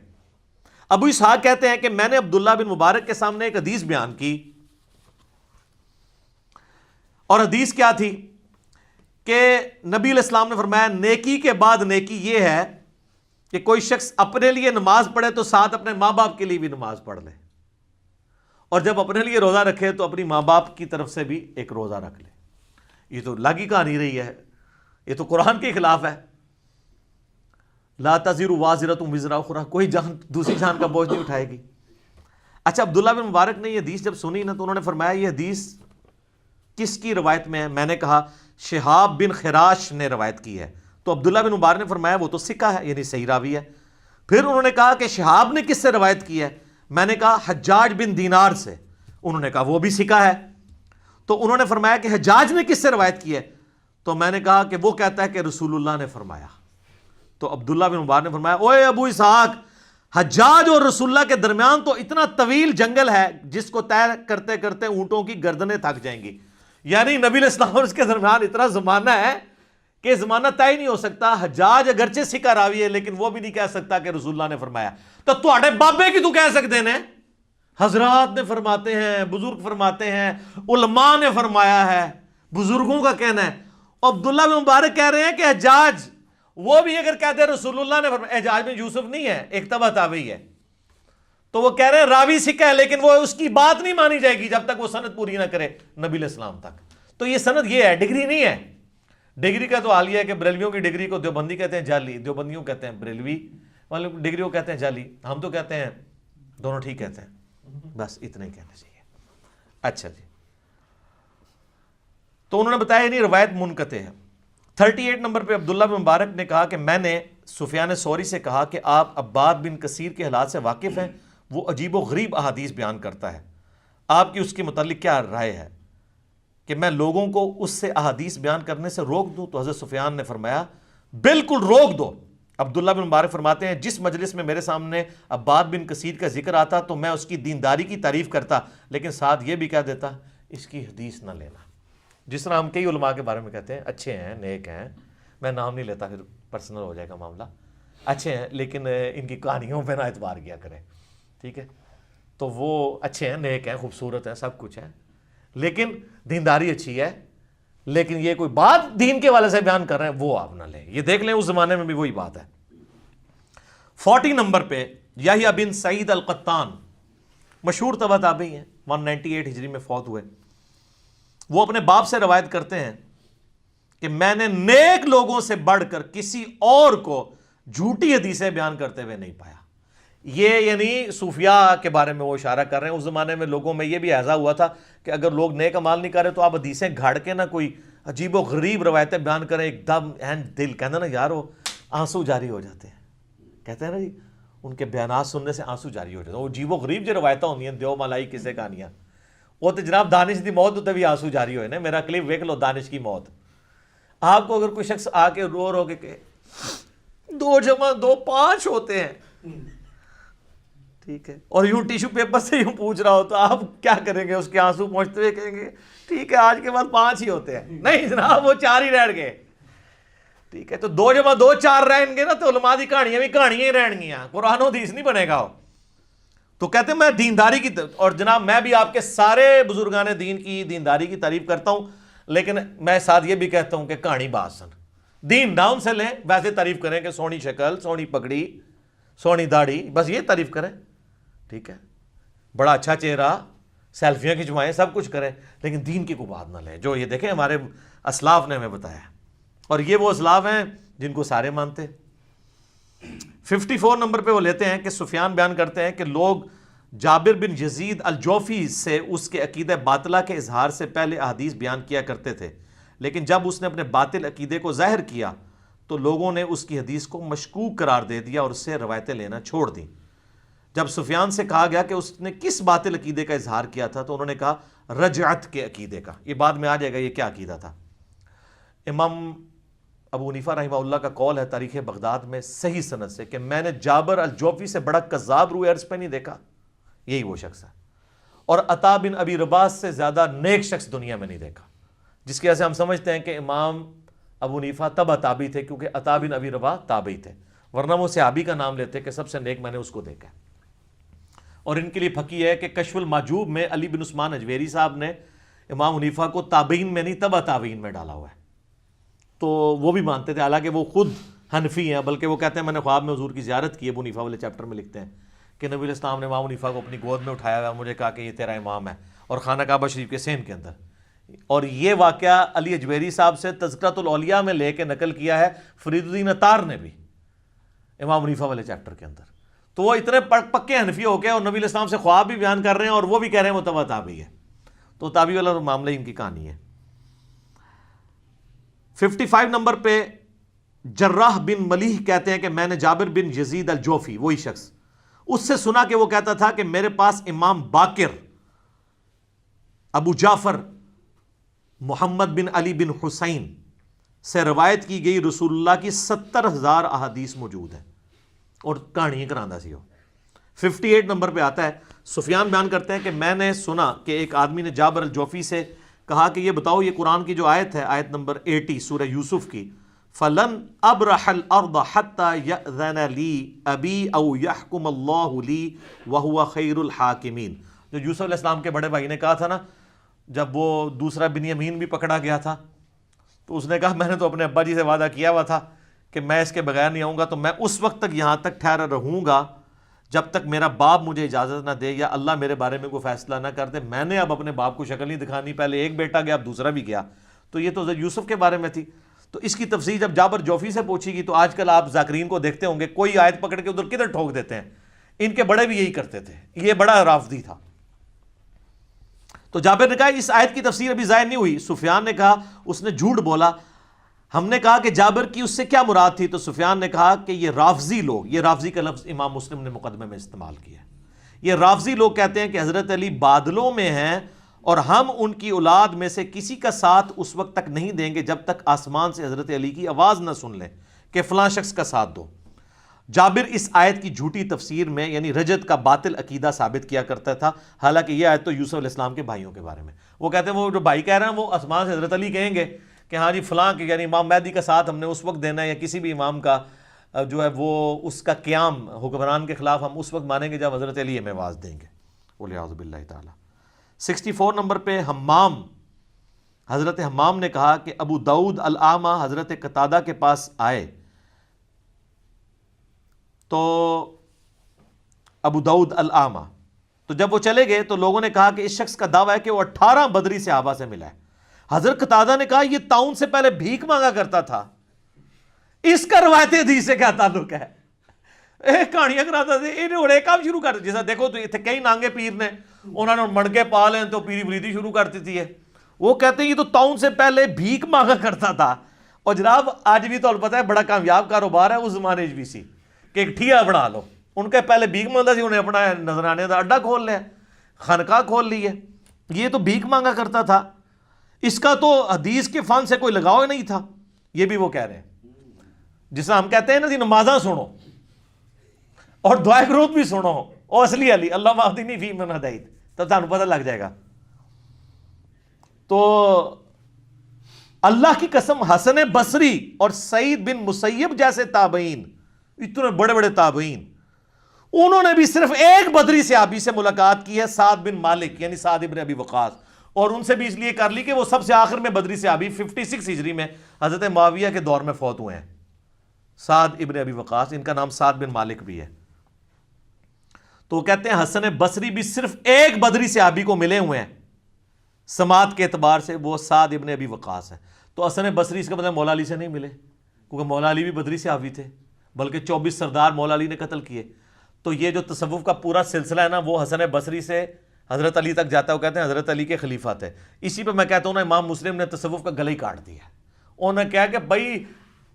ابو اسحاق کہتے ہیں کہ میں نے عبداللہ بن مبارک کے سامنے ایک حدیث بیان کی, اور حدیث کیا تھی کہ نبی علیہ السلام نے فرمایا نیکی کے بعد نیکی یہ ہے کہ کوئی شخص اپنے لیے نماز پڑھے تو ساتھ اپنے ماں باپ کے لیے بھی نماز پڑھ لے, اور جب اپنے لیے روزہ رکھے تو اپنی ماں باپ کی طرف سے بھی ایک روزہ رکھ لے. یہ تو لاگی کہانی رہی ہے, یہ تو قرآن کے خلاف ہے. لا تزر وازرۃ وزر اخرى, کوئی جان دوسری جان کا بوجھ نہیں اٹھائے گی. اچھا عبداللہ بن مبارک نے یہ حدیث جب سنی نا تو انہوں نے فرمایا یہ حدیث کس کی روایت میں ہے؟ میں نے کہا شہاب بن خراش نے روایت کی ہے. تو عبداللہ بن مبارک نے فرمایا وہ تو ثقہ ہے, یعنی صحیح راوی ہے. پھر انہوں نے کہا کہ شہاب نے کس سے روایت کی ہے؟ میں نے کہا حجاج بن دینار سے. انہوں نے کہا وہ بھی ثقہ ہے. تو انہوں نے فرمایا کہ حجاج نے کس سے روایت کی ہے؟ تو میں نے کہا کہ وہ کہتا ہے کہ رسول اللہ نے فرمایا. تو عبداللہ بن مبارک نے فرمایا اوے ابو اسحاق, حجاج اور رسول اللہ کے درمیان تو اتنا طویل جنگل ہے جس کو طے کرتے کرتے اونٹوں کی گردنیں تھک جائیں گی. یعنی نبی علیہ السلام اور اس کے درمیان اتنا زمانہ ہے کہ زمانہ طے ہی نہیں ہو سکتا. حجاج اگرچہ ثقہ راوی ہے لیکن وہ بھی نہیں کہہ سکتا کہ رسول اللہ نے فرمایا. تو تواڈے بابے کی تو کہہ سکتے ہیں, حضرات نے فرماتے ہیں, بزرگ فرماتے ہیں, علماء نے فرمایا ہے, بزرگوں کا کہنا ہے. عبداللہ بن مبارک کہہ رہے ہیں کہ حجاج وہ بھی اگر کہتے ہیں رسول اللہ نے فرمایا, حجاج بن یوسف نہیں ہے, ایک تبع تابعی ہے, تو وہ کہہ رہے ہیں راوی ثقہ ہے لیکن وہ اس کی بات نہیں مانی جائے گی جب تک وہ سند پوری نہ کرے نبی علیہ السلام تک. تو یہ سند یہ ہے, ڈگری نہیں ہے. ڈگری کا تو حال یہ ہے کہ بریلویوں کی ڈگری کو دیوبندی کہتے ہیں جعلی, دیوبندیوں کہتے ہیں بریلوی والے ڈگری کو کہتے ہیں جعلی, ہم تو کہتے ہیں دونوں ٹھیک کہتے ہیں, بس اتنا ہی کہنا چاہیے. اچھا جی, تو انہوں نے بتایا نہیں روایت منقطع ہے. 38 نمبر پہ عبداللہ بن مبارک نے کہا کہ میں نے سفیان ثوری سے کہا کہ آپ عباد بن کثیر کے حالات سے واقف ہیں, وہ عجیب و غریب احادیث بیان کرتا ہے, آپ کی اس کے متعلق کیا رائے ہے کہ میں لوگوں کو اس سے احادیث بیان کرنے سے روک دوں؟ تو حضرت سفیان نے فرمایا بالکل روک دو. عبداللہ بن مبارک فرماتے ہیں جس مجلس میں میرے سامنے عباد بن کثیر کا ذکر آتا تو میں اس کی دینداری کی تعریف کرتا, لیکن ساتھ یہ بھی کہہ دیتا اس کی حدیث نہ لینا. جس طرح ہم کئی علماء کے بارے میں کہتے ہیں اچھے ہیں, نیک ہیں, میں نام نہیں لیتا پھر پرسنل ہو جائے گا معاملہ, اچھے ہیں لیکن ان کی کہانیوں پہ نہ اعتبار کیا کریں, ٹھیک ہے. تو وہ اچھے ہیں, نیک ہیں, خوبصورت ہیں, سب کچھ ہے, لیکن دینداری اچھی ہے, لیکن یہ کوئی بات دین کے والے سے بیان کر رہے ہیں وہ آپ نہ لیں. یہ دیکھ لیں اس زمانے میں بھی وہی بات ہے. 40 نمبر پہ یحییٰ بن سعید القطان, مشہور طبع تابعی ہیں, 198 ہجری میں فوت ہوئے. وہ اپنے باپ سے روایت کرتے ہیں کہ میں نے نیک لوگوں سے بڑھ کر کسی اور کو جھوٹی حدیثیں بیان کرتے ہوئے نہیں پایا. یہ یعنی صوفیاء کے بارے میں وہ اشارہ کر رہے ہیں. اس زمانے میں لوگوں میں یہ بھی اعزا ہوا تھا کہ اگر لوگ نیک عمال نہیں کر رہے تو آپ حدیثیں گھاڑ کے نہ کوئی عجیب و غریب روایتیں بیان کریں, ایک دم دل کہنا نا یار وہ آنسو جاری ہو جاتے ہیں. کہتے ہیں نا جی ان کے بیانات سننے سے آنسو جاری ہو جاتے ہیں. وہ عجیب و غریب جو روایتیں ہوتی ہیں, دیو ملائی کسے کہانیاں, وہ تو جناب دانش دی موت ہوتے بھی آنسو جاری ہوئے نا. میرا کلپ ویکھ لو دانش کی موت. آپ کو اگر کوئی شخص آ کے رو کے کہ 2 + 2 5 ہوتے ہیں, ٹھیک ہے, اور یوں ٹیشو پیپر سے یوں پوچھ رہا ہو تو آپ کیا کریں گے؟ اس کے آنسو پہنچتے ہوئے کہیں گے ٹھیک ہے آج کے بعد 5 ہی ہوتے ہیں. نہیں جناب وہ 4 ہی رہ گئے. ٹھیک ہے, تو 2 + 2 4 رہیں گے نا, تو علماء دی کہانیاں بھی کہانیاں ہی رہن گیاں, قرآن و حدیث نہیں بنے گا. تو کہتے ہیں میں دینداری کی اور جناب میں بھی آپ کے سارے بزرگان دین کی دینداری کی تعریف کرتا ہوں, لیکن میں ساتھ یہ بھی کہتا ہوں کہ کہانی باسن دین ڈاؤن سے لیں, ویسے تعریف کریں کہ سونی شکل, سونی پگڑی, سونی داڑھی, بس یہ تعریف کریں. ٹھیک ہے, بڑا اچھا چہرہ, سیلفیاں کھنچوائیں, سب کچھ کریں, لیکن دین کی کوئی بات نہ لیں. جو یہ دیکھیں ہمارے اسلاف نے ہمیں بتایا, اور یہ وہ اسلاف ہیں جن کو سارے مانتے. 54 نمبر پہ وہ لیتے ہیں کہ سفیان بیان کرتے ہیں کہ لوگ جابر بن یزید الجوفی سے اس کے عقیدہ باطلہ کے اظہار سے پہلے احادیث بیان کیا کرتے تھے, لیکن جب اس نے اپنے باطل عقیدے کو ظاہر کیا تو لوگوں نے اس کی حدیث کو مشکوک قرار دے دیا اور اس سے روایتیں لینا چھوڑ دیں. جب سفیان سے کہا گیا کہ اس نے کس باطل عقیدے کا اظہار کیا تھا تو انہوں نے کہا رجعت کے عقیدے کا. یہ بعد میں آ جائے گا یہ کیا عقیدہ تھا. امام ابو حنیفہ رحمہ اللہ کا قول ہے تاریخ بغداد میں صحیح سند سے کہ میں نے جابر الجوفی سے بڑا کذاب روح عرض پہ نہیں دیکھا. یہی وہ شخص ہے. اور عطا بن ابی رباح سے زیادہ نیک شخص دنیا میں نہیں دیکھا, جس کی وجہ سے ہم سمجھتے ہیں کہ امام ابو حنیفہ تبع تابعی تھے, کیونکہ عطا بن ابی رباح تابعی تھے, ورنہ وہ صحابی کا نام لیتے کہ سب سے نیک میں نے اس کو دیکھا. اور ان کے لیے پھکی ہے کہ کشف المحجوب میں علی بن عثمان اجویری صاحب نے امام حنیفہ کو تابعین میں نہیں تبع تابعین میں ڈالا ہوا ہے. تو وہ بھی مانتے تھے, حالانکہ وہ خود حنفی ہیں, بلکہ وہ کہتے ہیں میں نے خواب میں حضور کی زیارت کی ہے. ابو حنیفہ والے چیپٹر میں لکھتے ہیں کہ نبی علیہ السلام نے امام حنیفہ کو اپنی گود میں اٹھایا ہوا, مجھے کہا کہ یہ تیرا امام ہے, اور خانہ کعبہ شریف کے سین کے اندر. اور یہ واقعہ علی اجویری صاحب سے تذکرۃ الاولیاء میں لے کے نقل کیا ہے فرید الدین عطار نے بھی امام حنیفہ والے چیپٹر کے اندر. تو وہ اتنے پکے حنفی ہو کے اور نبی علیہ السلام سے خواب بھی بیان کر رہے ہیں اور وہ بھی کہہ رہے ہیں وہ تبع تابعی ہے. تو تابعی والا معاملہ ان کی کہانی ہے. 55 نمبر پہ جراح بن ملیح کہتے ہیں کہ میں نے جابر بن یزید الجوفی, وہی شخص, اس سے سنا کہ وہ کہتا تھا کہ میرے پاس امام باقر ابو جعفر محمد بن علی بن حسین سے روایت کی گئی رسول اللہ کی 70,000 احادیث موجود ہیں, اور کہانی کراندہ سی ہو. 58 نمبر پہ آتا ہے سفیان بیان کرتے ہیں کہ میں نے سنا کہ ایک آدمی نے جابر الجوفی سے کہا کہ یہ بتاؤ یہ قرآن کی جو آیت ہے, آیت نمبر 80 سورہ یوسف کی, فَلَنْ أَبْرَحَ الْأَرْضَ حَتَّى يَأْذَنَ لِي أَبِي أَوْ يَحْكُمَ اللَّهُ لِي وَهُوَ خَيْرُ الْحَاكِمِينَ. جو یوسف علیہ السلام کے بڑے بھائی نے کہا تھا نا, جب وہ دوسرا بنیامین بھی پکڑا گیا تھا, تو اس نے کہا میں نے تو اپنے ابا جی سے وعدہ کیا ہوا تھا کہ میں اس کے بغیر نہیں آؤں گا, تو میں اس وقت تک یہاں تک ٹھہرا رہوں گا جب تک میرا باپ مجھے اجازت نہ دے یا اللہ میرے بارے میں کوئی فیصلہ نہ کر دے. میں نے اب اپنے باپ کو شکل نہیں دکھانی, پہلے ایک بیٹا گیا اب دوسرا بھی گیا. تو یہ تو یوسف کے بارے میں تھی. تو اس کی تفسیر جب جابر جوفی سے پوچھی گی تو آج کل آپ ذاکرین کو دیکھتے ہوں گے کوئی آیت پکڑ کے ادھر کدھر ٹھوک دیتے ہیں. ان کے بڑے بھی یہی کرتے تھے, یہ بڑا رافضی تھا. تو جابر نے کہا اس آیت کی تفسیر ابھی ظاہر نہیں ہوئی. سفیان نے کہا اس نے جھوٹ بولا. ہم نے کہا کہ جابر کی اس سے کیا مراد تھی, تو سفیان نے کہا کہ یہ رافضی لوگ, یہ رافضی کا لفظ امام مسلم نے مقدمے میں استعمال کیا ہے, یہ رافضی لوگ کہتے ہیں کہ حضرت علی بادلوں میں ہیں اور ہم ان کی اولاد میں سے کسی کا ساتھ اس وقت تک نہیں دیں گے جب تک آسمان سے حضرت علی کی آواز نہ سن لیں کہ فلاں شخص کا ساتھ دو. جابر اس آیت کی جھوٹی تفسیر میں یعنی رجت کا باطل عقیدہ ثابت کیا کرتا تھا, حالانکہ یہ آیت تو یوسف علیہ السلام کے بھائیوں کے بارے میں. وہ کہتے ہیں وہ جو بھائی کہہ رہے ہیں وہ آسمان سے حضرت علی کہیں گے کہ ہاں جی فلاں کے یعنی امام مہدی کا ساتھ ہم نے اس وقت دینا ہے, یا کسی بھی امام کا جو ہے وہ اس کا قیام حکمران کے خلاف ہم اس وقت مانیں گے جب حضرت علی ہمیں آواز دیں گے. وَلِعَوْذُ بِاللَّهِ تعالی. 64 نمبر پہ حضرت حمام نے کہا کہ ابو داؤد العامہ حضرت قتادہ کے پاس آئے تو ابو داؤد العامہ تو جب وہ چلے گئے تو لوگوں نے کہا کہ اس شخص کا دعویٰ ہے کہ وہ 18 بدری صحابہ سے ملا ہے. حضرت قتادہ نے کہا یہ طاعون سے پہلے بھیک مانگا کرتا تھا، اس کا روایت حدیث سے کیا تعلق ہے؟ کہانیاں کراتا تھے انہیں اور ایک کام شروع کر جیسا دیکھو تو اتنے کئی نانگے پیر نے انہوں نے مڑکے پا لیں تو پیری بریدی شروع کر دیتی ہے. وہ کہتے ہیں یہ تو طاعون سے پہلے بھیک مانگا کرتا تھا. اور جناب آج بھی تو پتہ ہے بڑا کامیاب کاروبار ہے اس زمانے بھی سی کہ ایک ٹھیا بنا لو. ان کے پہلے بھیک مانگتا سی، انہیں اپنا نذرانے کا اڈا کھول لیا، خانقاہ کھول لی ہے. یہ تو بھیک مانگا کرتا تھا، اس کا تو حدیث کے فن سے کوئی لگاؤ ہی نہیں تھا. یہ بھی وہ کہہ رہے ہیں جس ہم کہتے ہیں نا جی نمازاں سنو اور دعائے قنوت بھی سنو، او اصلی علی اللہ مہدینی فی من ہدیت، تو تمہیں پتہ لگ جائے گا. تو اللہ کی قسم حسن بصری اور سعید بن مسیب جیسے تابعین، اتنے بڑے بڑے تابعین، انہوں نے بھی صرف ایک بدری صحابی سے ملاقات کی ہے، سعد بن مالک یعنی سعد ابن ابی وقاص. اور ان سے بھی اس لیے کر لی کہ وہ سب سے آخر میں بدری صحابی 56 ہجری میں حضرت معاویہ کے دور میں فوت ہوئے ہیں. سعد ابن ابی وقاص، ان کا نام سعد بن مالک بھی ہے. تو وہ کہتے ہیں حسن بصری بھی صرف ایک بدری صحابی کو ملے ہوئے ہیں سماعت کے اعتبار سے، وہ سعد ابن ابی وقاص ہے. تو حسن بصری اس کا مطلب مولا علی سے نہیں ملے، کیونکہ مولا علی بھی بدری صحابی تھے، بلکہ 24 سردار مولا علی نے قتل کیے. تو یہ جو تصوف کا پورا سلسلہ ہے نا وہ حسن بصری سے حضرت علی تک جاتا ہے. وہ کہتے ہیں حضرت علی کے خلیفہ تھے. اسی پہ میں کہتا ہوں نا امام مسلم نے تصوف کا گلہ ہی کاٹ دیا. انہوں نے کہا کہ بھائی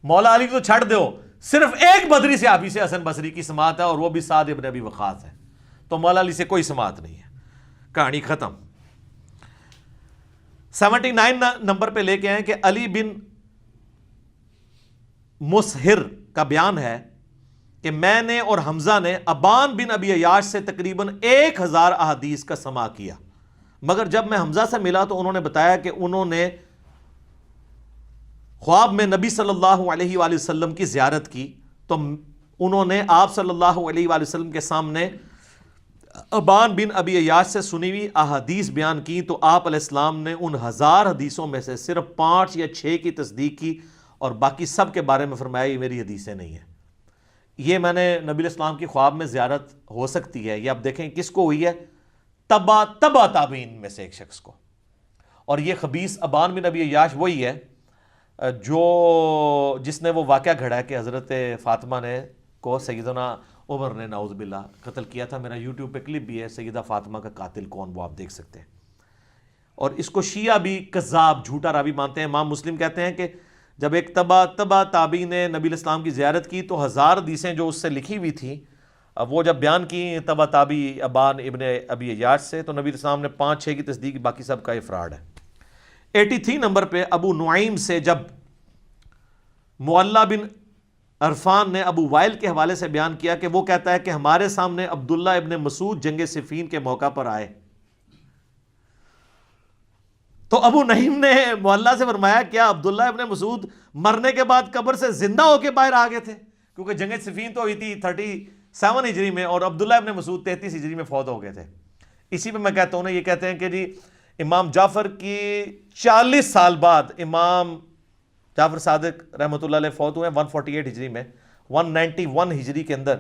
مولا علی تو چھڑ دو، صرف ایک بدری صحابی سے حسن بصری کی سماعت ہے اور وہ بھی سعد ابن ابی وقاص ہے. تو مولا علی سے کوئی سماعت نہیں ہے. کہانی ختم. 79 نمبر پہ لے کے آئے کہ علی بن مسہر کا بیان ہے کہ میں نے اور حمزہ نے ابان بن ابی عیاش سے تقریباً 1000 احادیث کا سماع کیا، مگر جب میں حمزہ سے ملا تو انہوں نے بتایا کہ انہوں نے خواب میں نبی صلی اللہ علیہ وآلہ وسلم کی زیارت کی، تو انہوں نے آپ صلی اللہ علیہ وآلہ وسلم کے سامنے ابان بن ابی عیاش سے سنی ہوئی احادیث بیان کی، تو آپ علیہ السلام نے ان 1000 حدیثوں میں سے صرف 5 یا 6 کی تصدیق کی اور باقی سب کے بارے میں فرمایا یہ میری حدیثیں نہیں ہیں. یہ میں نے نبی علیہ السلام کی خواب میں زیارت ہو سکتی ہے، یہ آپ دیکھیں کس کو ہوئی ہے؟ تبا تابعین میں سے ایک شخص کو. اور یہ خبیث ابان بن ابی عیاش وہی ہے جس نے وہ واقعہ گھڑا ہے کہ حضرت فاطمہ نے کو سیدنا عمر نے نعوذ باللہ قتل کیا تھا. میرا یوٹیوب پہ کلپ بھی ہے، سیدہ فاطمہ کا قاتل کون، وہ آپ دیکھ سکتے ہیں. اور اس کو شیعہ بھی کذاب جھوٹا راوی مانتے ہیں. امام مسلم کہتے ہیں کہ جب ایک تبا تابعی نے نبی علیہ السلام کی زیارت کی تو 1000 حدیثیں جو اس سے لکھی ہوئی تھیں وہ جب بیان کی تبا تابعی ابان ابن ابی عیاش سے، تو نبی علیہ السلام نے 5-6 کی تصدیق، باقی سب کا افراد ہے. 83 نمبر پہ ابو نعیم سے جب معلّہ بن عرفان نے ابو وائل کے حوالے سے بیان کیا کہ وہ کہتا ہے کہ ہمارے سامنے عبداللہ ابن مسعود جنگ صفین کے موقع پر آئے، تو ابو نعیم نے معلّہ سے فرمایا کیا عبداللہ ابن مسعود مرنے کے بعد قبر سے زندہ ہو کے باہر آ گئے تھے؟ کیونکہ جنگ صفین تو ہوئی تھی 37 ہجری میں اور عبداللہ ابن مسعود 33 ہجری میں فوت ہو گئے تھے. اسی پہ میں کہتا ہوں نا، یہ کہتے ہیں کہ جی امام جعفر کی 40 سال بعد امام جعفر صادق رحمۃ اللہ علیہ فوت ہوئے 148 ہجری میں. 191 ہجری کے اندر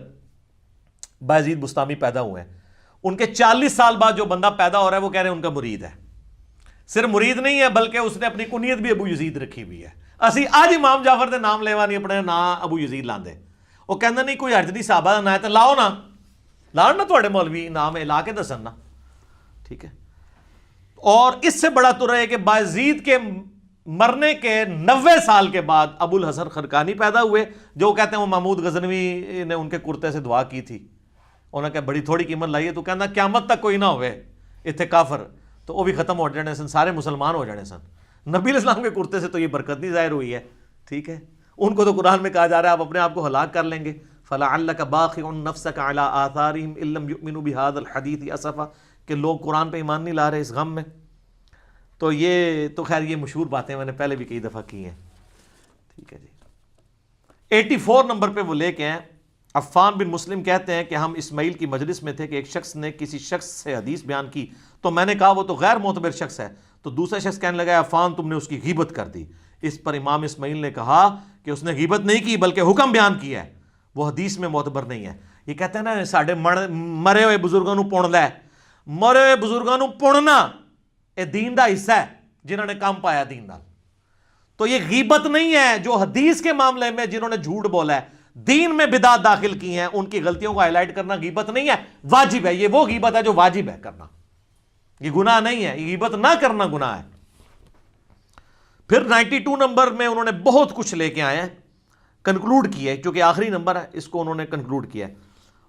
بایزید بستامی پیدا ہوئے ہیں. ان کے 40 سال بعد جو بندہ پیدا ہو رہا ہے وہ کہہ رہے ہیں ان کا مرید ہے. صرف مرید نہیں ہے بلکہ اس نے اپنی کنیت بھی ابو یزید رکھی ہوئی ہے. اسی آج امام جعفر دے نام لیوا نہیں اپنے نام ابو یزید لاندے. وہ کہنا نہیں کوئی حرج نہیں صحابہ دا نام ہے تو لاؤ نا تھوڑے مولوی نام ہے لا کے دسن نا، ٹھیک ہے. اور اس سے بڑا تو رہے کہ بایزید کے مرنے کے 90 سال کے بعد ابو الحسن خرقانی پیدا ہوئے، جو کہتے ہیں وہ محمود غزنوی نے ان کے کرتے سے دعا کی تھی. انہوں نے کہا بڑی تھوڑی قیمت لائیے، تو کہنا قیامت تک کوئی نہ ہوئے اتنے کافر، تو وہ بھی ختم ہو جانے سن، سارے مسلمان ہو جانے سن. نبی علیہ السلام کے کرتے سے تو یہ برکت نہیں ظاہر ہوئی ہے، ٹھیک ہے. ان کو تو قرآن میں کہا جا رہا ہے آپ اپنے آپ کو ہلاک کر لیں گے. فَلَعَلَّكَ بَاخِعٌ نَفْسَكَ عَلَىٰ آثَارِهِمْ إِن لَّمْ يُؤْمِنُوا بِهَٰذَا الْحَدِيثِ أَسَفًا، کہ لوگ قرآن پہ ایمان نہیں لا رہے اس غم میں. تو یہ تو خیر یہ مشہور باتیں میں نے پہلے بھی کئی دفعہ کی ہیں، ٹھیک ہے جی. 84 نمبر پہ وہ لے کے ہیں. عفان بن مسلم کہتے ہیں کہ ہم اسماعیل کی مجلس میں تھے کہ ایک شخص نے کسی شخص سے حدیث بیان کی، تو میں نے کہا وہ تو غیر معتبر شخص ہے. تو دوسرا شخص کہنے لگا عفان تم نے اس کی غیبت کر دی. اس پر امام اسماعیل نے کہا کہ اس نے غیبت نہیں کی بلکہ حکم بیان کیا ہے، وہ حدیث میں معتبر نہیں ہے. یہ کہتے ہیں نا ساڈے مرے ہوئے بزرگوں نو پن لے، مرے ہوئے بزرگوں نو پننا یہ دین دا حصہ ہے، جنہوں نے کام پایا دین نال. تو یہ غیبت نہیں ہے. جو حدیث کے معاملے میں جنہوں نے جھوٹ بولا ہے, دین میں بدعت داخل کی ہیں, ان کی غلطیوں کو ہائی لائٹ کرنا غیبت نہیں ہے, واجب ہے. یہ وہ غیبت ہے جو واجب ہے کرنا, یہ گناہ نہیں ہے. یہ غیبت نہ کرنا گناہ ہے. پھر 92 نمبر میں انہوں نے بہت کچھ لے کے آئے ہیں, کنکلوڈ کیا ہے, کیونکہ آخری نمبر ہے, اس کو انہوں نے کنکلوڈ کیا ہے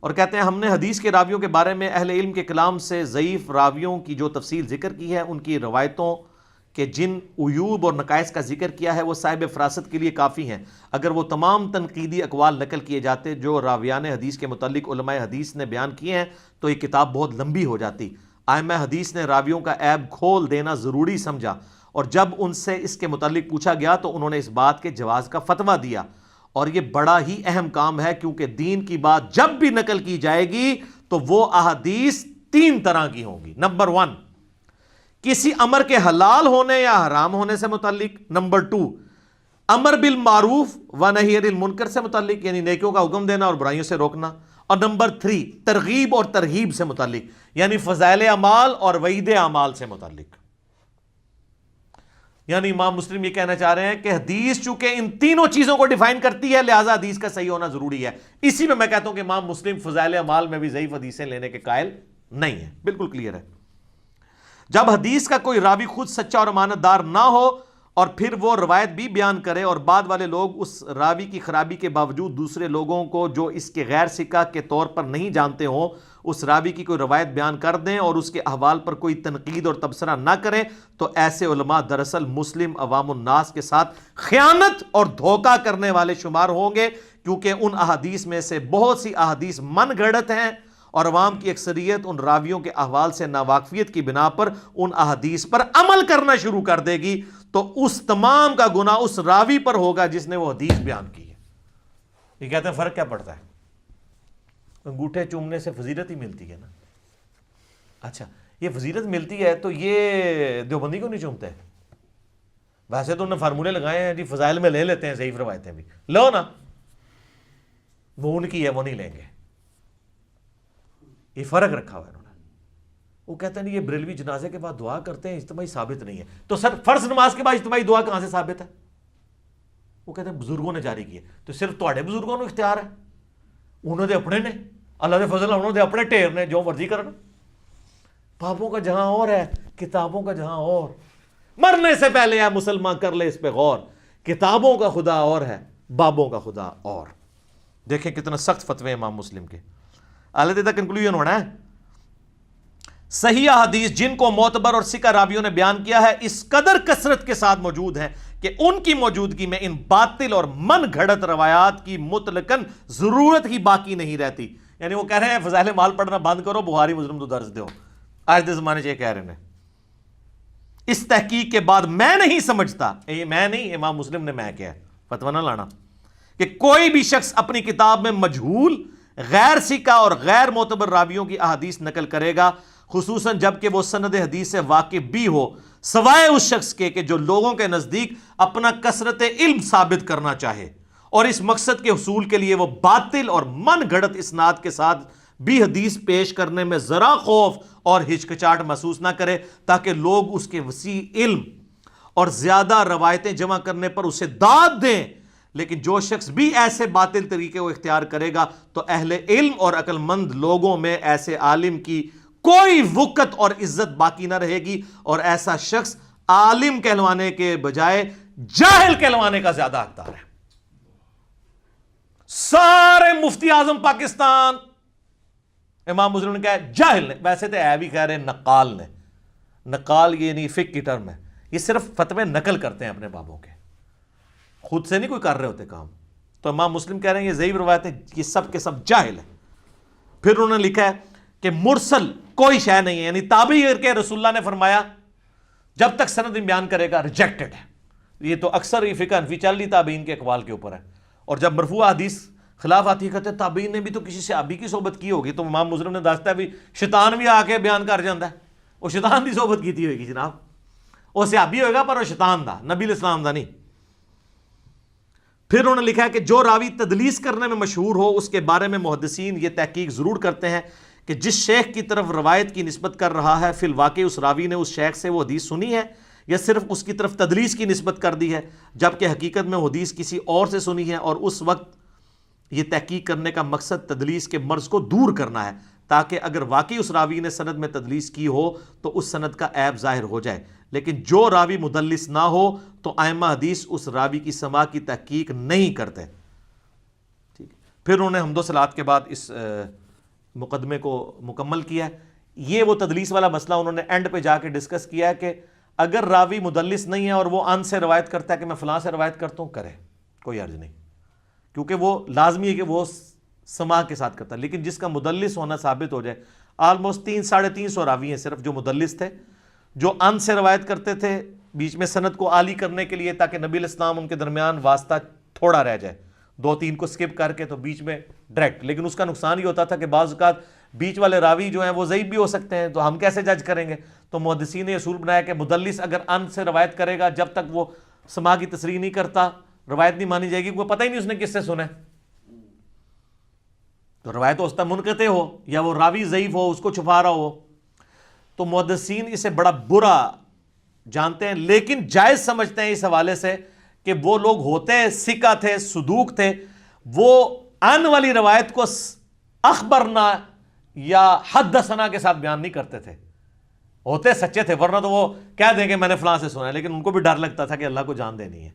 اور کہتے ہیں ہم نے حدیث کے راویوں کے بارے میں اہل علم کے کلام سے ضعیف راویوں کی جو تفصیل ذکر کی ہے, ان کی روایتوں کہ جن عیوب اور نقائص کا ذکر کیا ہے وہ صاحب فراست کے لیے کافی ہیں. اگر وہ تمام تنقیدی اقوال نقل کیے جاتے جو راویان حدیث کے متعلق علماء حدیث نے بیان کیے ہیں تو یہ کتاب بہت لمبی ہو جاتی. ائمہ حدیث نے راویوں کا عیب کھول دینا ضروری سمجھا, اور جب ان سے اس کے متعلق پوچھا گیا تو انہوں نے اس بات کے جواز کا فتویٰ دیا. اور یہ بڑا ہی اہم کام ہے, کیونکہ دین کی بات جب بھی نقل کی جائے گی تو وہ احادیث 3 طرح کی ہوں گی. نمبر 1, کسی امر کے حلال ہونے یا حرام ہونے سے متعلق. نمبر 2, امر بالمعروف و نہی عن المنکر سے متعلق, یعنی نیکیوں کا حکم دینا اور برائیوں سے روکنا. اور نمبر 3, ترغیب اور ترہیب سے متعلق, یعنی فضائل اعمال اور وعید اعمال سے متعلق. یعنی امام مسلم یہ کہنا چاہ رہے ہیں کہ حدیث چونکہ ان تینوں چیزوں کو ڈیفائن کرتی ہے, لہذا حدیث کا صحیح ہونا ضروری ہے. اسی میں کہتا ہوں کہ امام مسلم فضائل اعمال میں بھی ضعیف حدیثیں لینے کے قائل نہیں ہے. بالکل کلیئر ہے. جب حدیث کا کوئی راوی خود سچا اور امانت دار نہ ہو اور پھر وہ روایت بھی بیان کرے اور بعد والے لوگ اس راوی کی خرابی کے باوجود دوسرے لوگوں کو جو اس کے غیر ثقہ کے طور پر نہیں جانتے ہوں اس راوی کی کوئی روایت بیان کر دیں اور اس کے احوال پر کوئی تنقید اور تبصرہ نہ کریں, تو ایسے علماء دراصل مسلم عوام الناس کے ساتھ خیانت اور دھوکہ کرنے والے شمار ہوں گے, کیونکہ ان احادیث میں سے بہت سی احادیث من گھڑت ہیں اور عوام کی اکثریت ان راویوں کے احوال سے ناواقفیت کی بنا پر ان احادیث پر عمل کرنا شروع کر دے گی, تو اس تمام کا گناہ اس راوی پر ہوگا جس نے وہ حدیث بیان کی ہے. یہ کہتے ہیں فرق کیا پڑتا ہے؟ انگوٹھے چومنے سے فضیلت ہی ملتی ہے نا. اچھا یہ فضیلت ملتی ہے تو یہ دیوبندی کو نہیں چومتے؟ ویسے تو انہوں نے فارمولے لگائے ہیں جی, فضائل میں لے لیتے ہیں ضعیف روایتیں بھی, لو نا, وہ ان کی ہے وہ نہیں لیں گے. یہ فرق رکھا ہوا ہے انہوں نے. وہ کہتے ہیں یہ بریلوی جنازے کے بعد دعا کرتے ہیں, اجتماعی ثابت نہیں ہے. تو سر فرض نماز کے بعد اجتماعی دعا کہاں سے ثابت ہے؟ وہ کہتے ہیں بزرگوں نے جاری کی ہے. تو صرف تواڈے بزرگوں کو اختیار ہے, انہوں نے اپنے نے, اللہ دے فضل انہوں نے اپنے ٹھیر نے جو مرضی کرنا. پاپوں کا جہاں اور ہے, کتابوں کا جہاں اور. مرنے سے پہلے ہے مسلمان کر لے اس پہ غور, کتابوں کا خدا اور ہے, بابوں کا خدا اور. دیکھیں کتنا سخت فتوے امام مسلم کے. اعلیٰ کنکلوژن ہونا ہے, صحیح حدیث جن کو معتبر اور ثقہ راویوں نے بیان کیا ہے اس قدر کثرت کے ساتھ موجود ہیں کہ ان کی موجودگی میں ان باطل اور من گھڑت روایات کی مطلقاً ضرورت ہی باقی نہیں رہتی. یعنی وہ کہہ رہے ہیں فضائل مال پڑھنا بند کرو, بخاری مسلم تو درس دو. آج دے زمانے سے یہ کہہ رہے ہیں. اس تحقیق کے بعد میں نہیں سمجھتا, یہ میں نہیں, امام مسلم نے میں کیا فتویٰ نہ لانا, کہ کوئی بھی شخص اپنی کتاب میں مجہول, غیر ثقہ اور غیر معتبر راویوں کی احادیث نقل کرے گا, خصوصاً جب کہ وہ سند حدیث سے واقف بھی ہو, سوائے اس شخص کے کہ جو لوگوں کے نزدیک اپنا کثرت علم ثابت کرنا چاہے اور اس مقصد کے حصول کے لیے وہ باطل اور من گھڑت اسناد کے ساتھ بھی حدیث پیش کرنے میں ذرا خوف اور ہچکچاہٹ محسوس نہ کرے, تاکہ لوگ اس کے وسیع علم اور زیادہ روایتیں جمع کرنے پر اسے داد دیں. لیکن جو شخص بھی ایسے باطل طریقے کو اختیار کرے گا تو اہل علم اور عقل مند لوگوں میں ایسے عالم کی کوئی وقت اور عزت باقی نہ رہے گی, اور ایسا شخص عالم کہلوانے کے بجائے جاہل کہلوانے کا زیادہ حقدار ہے. سارے مفتی اعظم پاکستان امام مسلم نے کہا جاہل نے, ویسے تو ہے بھی کہہ رہے نقال نے. نقال یہ نہیں فقہ کی ٹرم ہے, یہ صرف فتوے نقل کرتے ہیں اپنے بابوں کے, خود سے نہیں کوئی کر رہے ہوتے کام. تو امام مسلم کہہ رہے ہیں یہ ضعیف روایتیں یہ سب کے سب جاہل ہیں. پھر انہوں نے لکھا ہے کہ مرسل کوئی شے نہیں ہے, یعنی تابعی کے رسول اللہ نے فرمایا جب تک سند بیان کرے گا ریجیکٹڈ ہے. یہ تو اکثر یہ فقہ حنفی چل رہی تابعین کے اقوال کے اوپر ہے, اور جب مرفوع حدیث خلاف آتی ہے کہتے ہیں تابعین نے بھی تو کسی صحابی کی صحبت کی ہوگی. تو امام مسلم نے دستا ہے بھی شیطان بھی آ کے بیان کر جاتا ہے, وہ شیطان کی صحبت کی ہوگی جناب, وہ صحابی ہوئے گا پر وہ شیطان دا, نبی علیہ السلام دا نہیں. پھر انہوں نے لکھا ہے کہ جو راوی تدلیس کرنے میں مشہور ہو اس کے بارے میں محدثین یہ تحقیق ضرور کرتے ہیں کہ جس شیخ کی طرف روایت کی نسبت کر رہا ہے فی الواقع اس راوی نے اس شیخ سے وہ حدیث سنی ہے یا صرف اس کی طرف تدلیس کی نسبت کر دی ہے، جبکہ حقیقت میں حدیث کسی اور سے سنی ہے، اور اس وقت یہ تحقیق کرنے کا مقصد تدلیس کے مرض کو دور کرنا ہے، تاکہ اگر واقعی اس راوی نے سند میں تدلیس کی ہو تو اس سند کا عیب ظاہر ہو جائے، لیکن جو راوی مدلس نہ ہو تو ائمہ حدیث اس راوی کی سماع کی تحقیق نہیں کرتے۔ ٹھیک، پھر انہوں نے حمد و صلوات کے بعد اس مقدمے کو مکمل کیا ہے۔ یہ وہ تدلیس والا مسئلہ انہوں نے اینڈ پہ جا کے ڈسکس کیا ہے کہ اگر راوی مدلس نہیں ہے اور وہ ان سے روایت کرتا ہے کہ میں فلاں سے روایت کرتا ہوں، کرے، کوئی عرض نہیں، کیونکہ وہ لازمی ہے کہ وہ سماع کے ساتھ کرتا ہے۔ لیکن جس کا مدلس ہونا ثابت ہو جائے، آلموسٹ 300-350 راوی ہیں صرف جو مدلس تھے، جو ان سے روایت کرتے تھے بیچ میں سند کو عالی کرنے کے لیے، تاکہ نبی علیہ السلام ان کے درمیان واسطہ تھوڑا رہ جائے، 2-3 کو سکپ کر کے تو بیچ میں ڈائریکٹ۔ لیکن اس کا نقصان یہ ہوتا تھا کہ بعض اوقات بیچ والے راوی جو ہیں وہ ضعیف بھی ہو سکتے ہیں، تو ہم کیسے جج کریں گے؟ تو محدثین نے اصول بنایا کہ مدلس اگر ان سے روایت کرے گا، جب تک وہ سماع کی تصریح نہیں کرتا روایت نہیں مانی جائے گی، کیونکہ پتہ ہی نہیں اس نے کس سے سنا ہے۔ تو روایت ہو سکتا منقطع ہو، یا وہ راوی ضعیف ہو، اس کو چھپا رہا ہو۔ تو محدثین اسے بڑا برا جانتے ہیں، لیکن جائز سمجھتے ہیں اس حوالے سے کہ وہ لوگ ہوتے ثقہ تھے، صدوق تھے، وہ ان والی روایت کو اخبرنا یا حدثنا کے ساتھ بیان نہیں کرتے تھے، ہوتے سچے تھے، ورنہ تو وہ کہہ دیں کہ میں نے فلاں سے سنا ہے، لیکن ان کو بھی ڈر لگتا تھا کہ اللہ کو جان دینی ہے،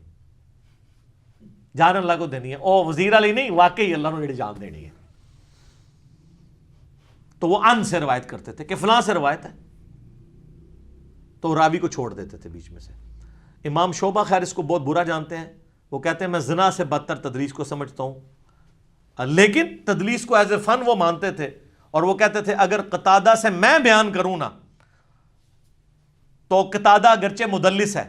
جان اللہ کو دینی ہے، او وزیر علی نہیں، واقعی اللہ نے جان دینی ہے، تو وہ ان سے روایت کرتے تھے کہ فلاں سے روایت ہے، تو راوی کو چھوڑ دیتے تھے بیچ میں سے۔ امام شعبہ خیر اس کو بہت برا جانتے ہیں، وہ کہتے ہیں میں زنا سے بدتر تدلیس کو سمجھتا ہوں، لیکن تدلیس کو ایز اے فن وہ مانتے تھے، اور وہ کہتے تھے اگر قتادہ سے میں بیان کروں نا تو قتادہ اگرچہ مدلس ہے،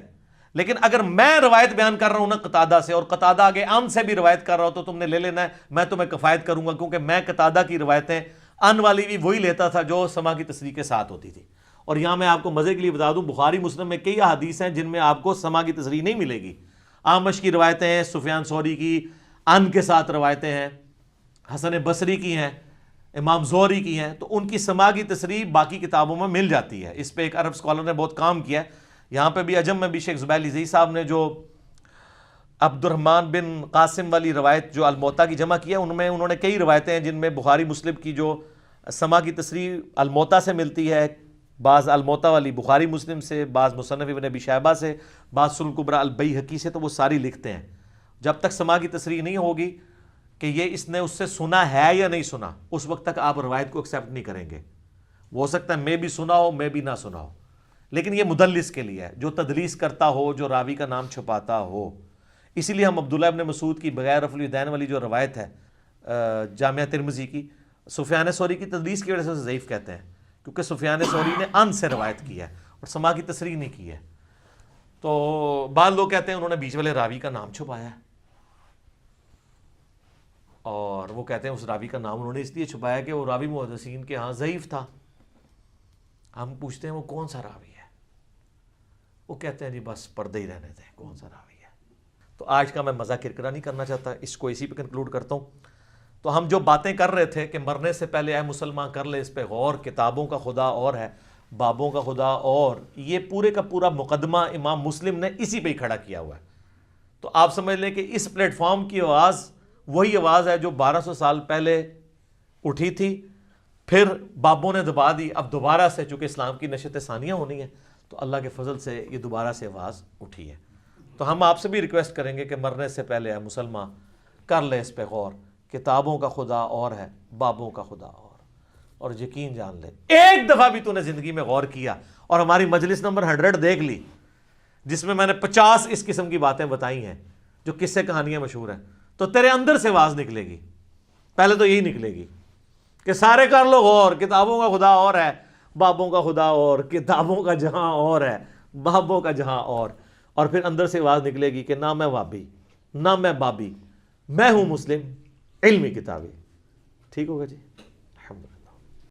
لیکن اگر میں روایت بیان کر رہا ہوں نا قتادہ سے، اور قتادہ آگے ان سے بھی روایت کر رہا ہو، تو تم نے لے لینا ہے، میں تمہیں کفایت کروں گا، کیونکہ میں قتادہ کی روایتیں ان والی بھی وہی لیتا تھا جو سما کی تصریح کے ساتھ ہوتی تھی۔ اور یہاں میں آپ کو مزے کے لیے بتا دوں، بخاری مسلم میں کئی احادیث ہیں جن میں آپ کو سما کی تصریح نہیں ملے گی۔ اعمش کی روایتیں ہیں، سفیان ثوری کی ان کے ساتھ روایتیں ہیں، حسن بصری کی ہیں، امام زہری کی ہیں، تو ان کی سما کی تصریح باقی کتابوں میں مل جاتی ہے۔ اس پہ ایک عرب اسکالر نے بہت کام کیا ہے، یہاں پہ بھی عجم میں بھی شیخ زبیر لزئی صاحب نے جو عبد الرحمن بن قاسم والی روایت جو الموتا کی جمع کیا، ان میں انہوں نے کئی روایتیں ہیں جن میں بخاری مسلم کی جو سما کی تصریح الموتا سے ملتی ہے، بعض الموتا والی بخاری مسلم سے، بعض مصنف ابن ابی شیبہ سے، بعض سنن کبریٰ البیہقی سے، تو وہ ساری لکھتے ہیں۔ جب تک سما کی تصریح نہیں ہوگی کہ یہ اس نے اس سے سنا ہے یا نہیں سنا، اس وقت تک آپ روایت کو ایکسیپٹ نہیں کریں گے۔ وہ ہو سکتا ہے میں بھی سنا ہو، میں بھی نہ سنا ہو، لیکن یہ مدلس کے لیے ہے، جو تدلیس کرتا ہو، جو راوی کا نام چھپاتا ہو۔ اسی لیے ہم عبداللہ ابن مسعود کی بغیر رفع الیدین والی جو روایت ہے جامعہ ترمذی کی، سفیان ثوری کی تدلیس کی وجہ سے ضعیف کہتے ہیں، کیونکہ سفیان ثوری نے ان سے روایت کی ہے اور سما کی تصریح نہیں کی ہے۔ تو بعض لوگ کہتے ہیں انہوں نے بیچ والے راوی کا نام چھپایا ہے، اور وہ کہتے ہیں اس راوی کا نام انہوں نے اس لیے چھپایا کہ وہ راوی محدثین کے ہاں ضعیف تھا۔ ہم پوچھتے ہیں وہ کون سا راوی ہے؟ وہ کہتے ہیں جی بس پردے ہی رہنے دیں، کون سا راوی ہے۔ تو آج کا میں مزہ کرکرا نہیں کرنا چاہتا، اس کو اسی پہ کنکلوڈ کرتا ہوں۔ تو ہم جو باتیں کر رہے تھے کہ مرنے سے پہلے اے مسلمان کر لے اس پہ غور، کتابوں کا خدا اور ہے، بابوں کا خدا اور، یہ پورے کا پورا مقدمہ امام مسلم نے اسی پہ ہی کھڑا کیا ہوا ہے۔ تو آپ سمجھ لیں کہ اس پلیٹ فارم کی آواز وہی آواز ہے جو 1200 سال پہلے اٹھی تھی، پھر بابوں نے دبا دی، اب دوبارہ سے چونکہ اسلام کی نشت ثانیہ ہونی ہے تو اللہ کے فضل سے یہ دوبارہ سے آواز اٹھی ہے۔ تو ہم آپ سے بھی ریکویسٹ کریں گے کہ مرنے سے پہلے اے مسلمان کر لے اس پہ غور، کتابوں کا خدا اور ہے، بابوں کا خدا اور یقین جان لے ایک دفعہ بھی تو نے زندگی میں غور کیا اور ہماری مجلس نمبر 100 دیکھ لی جس میں نے 50 اس قسم کی باتیں بتائی ہیں جو قصے کہانیاں مشہور ہیں، تو تیرے اندر سے آواز نکلے گی، پہلے تو یہی نکلے گی کہ سارے کر لو غور، کتابوں کا خدا اور ہے، بابوں کا خدا اور، کتابوں کا جہاں اور ہے، بابوں کا جہاں اور پھر اندر سے آواز نکلے گی کہ نہ میں وابی نہ میں بابی، میں ہوں مسلم علمی کتابی۔ ٹھیک ہوگا جی؟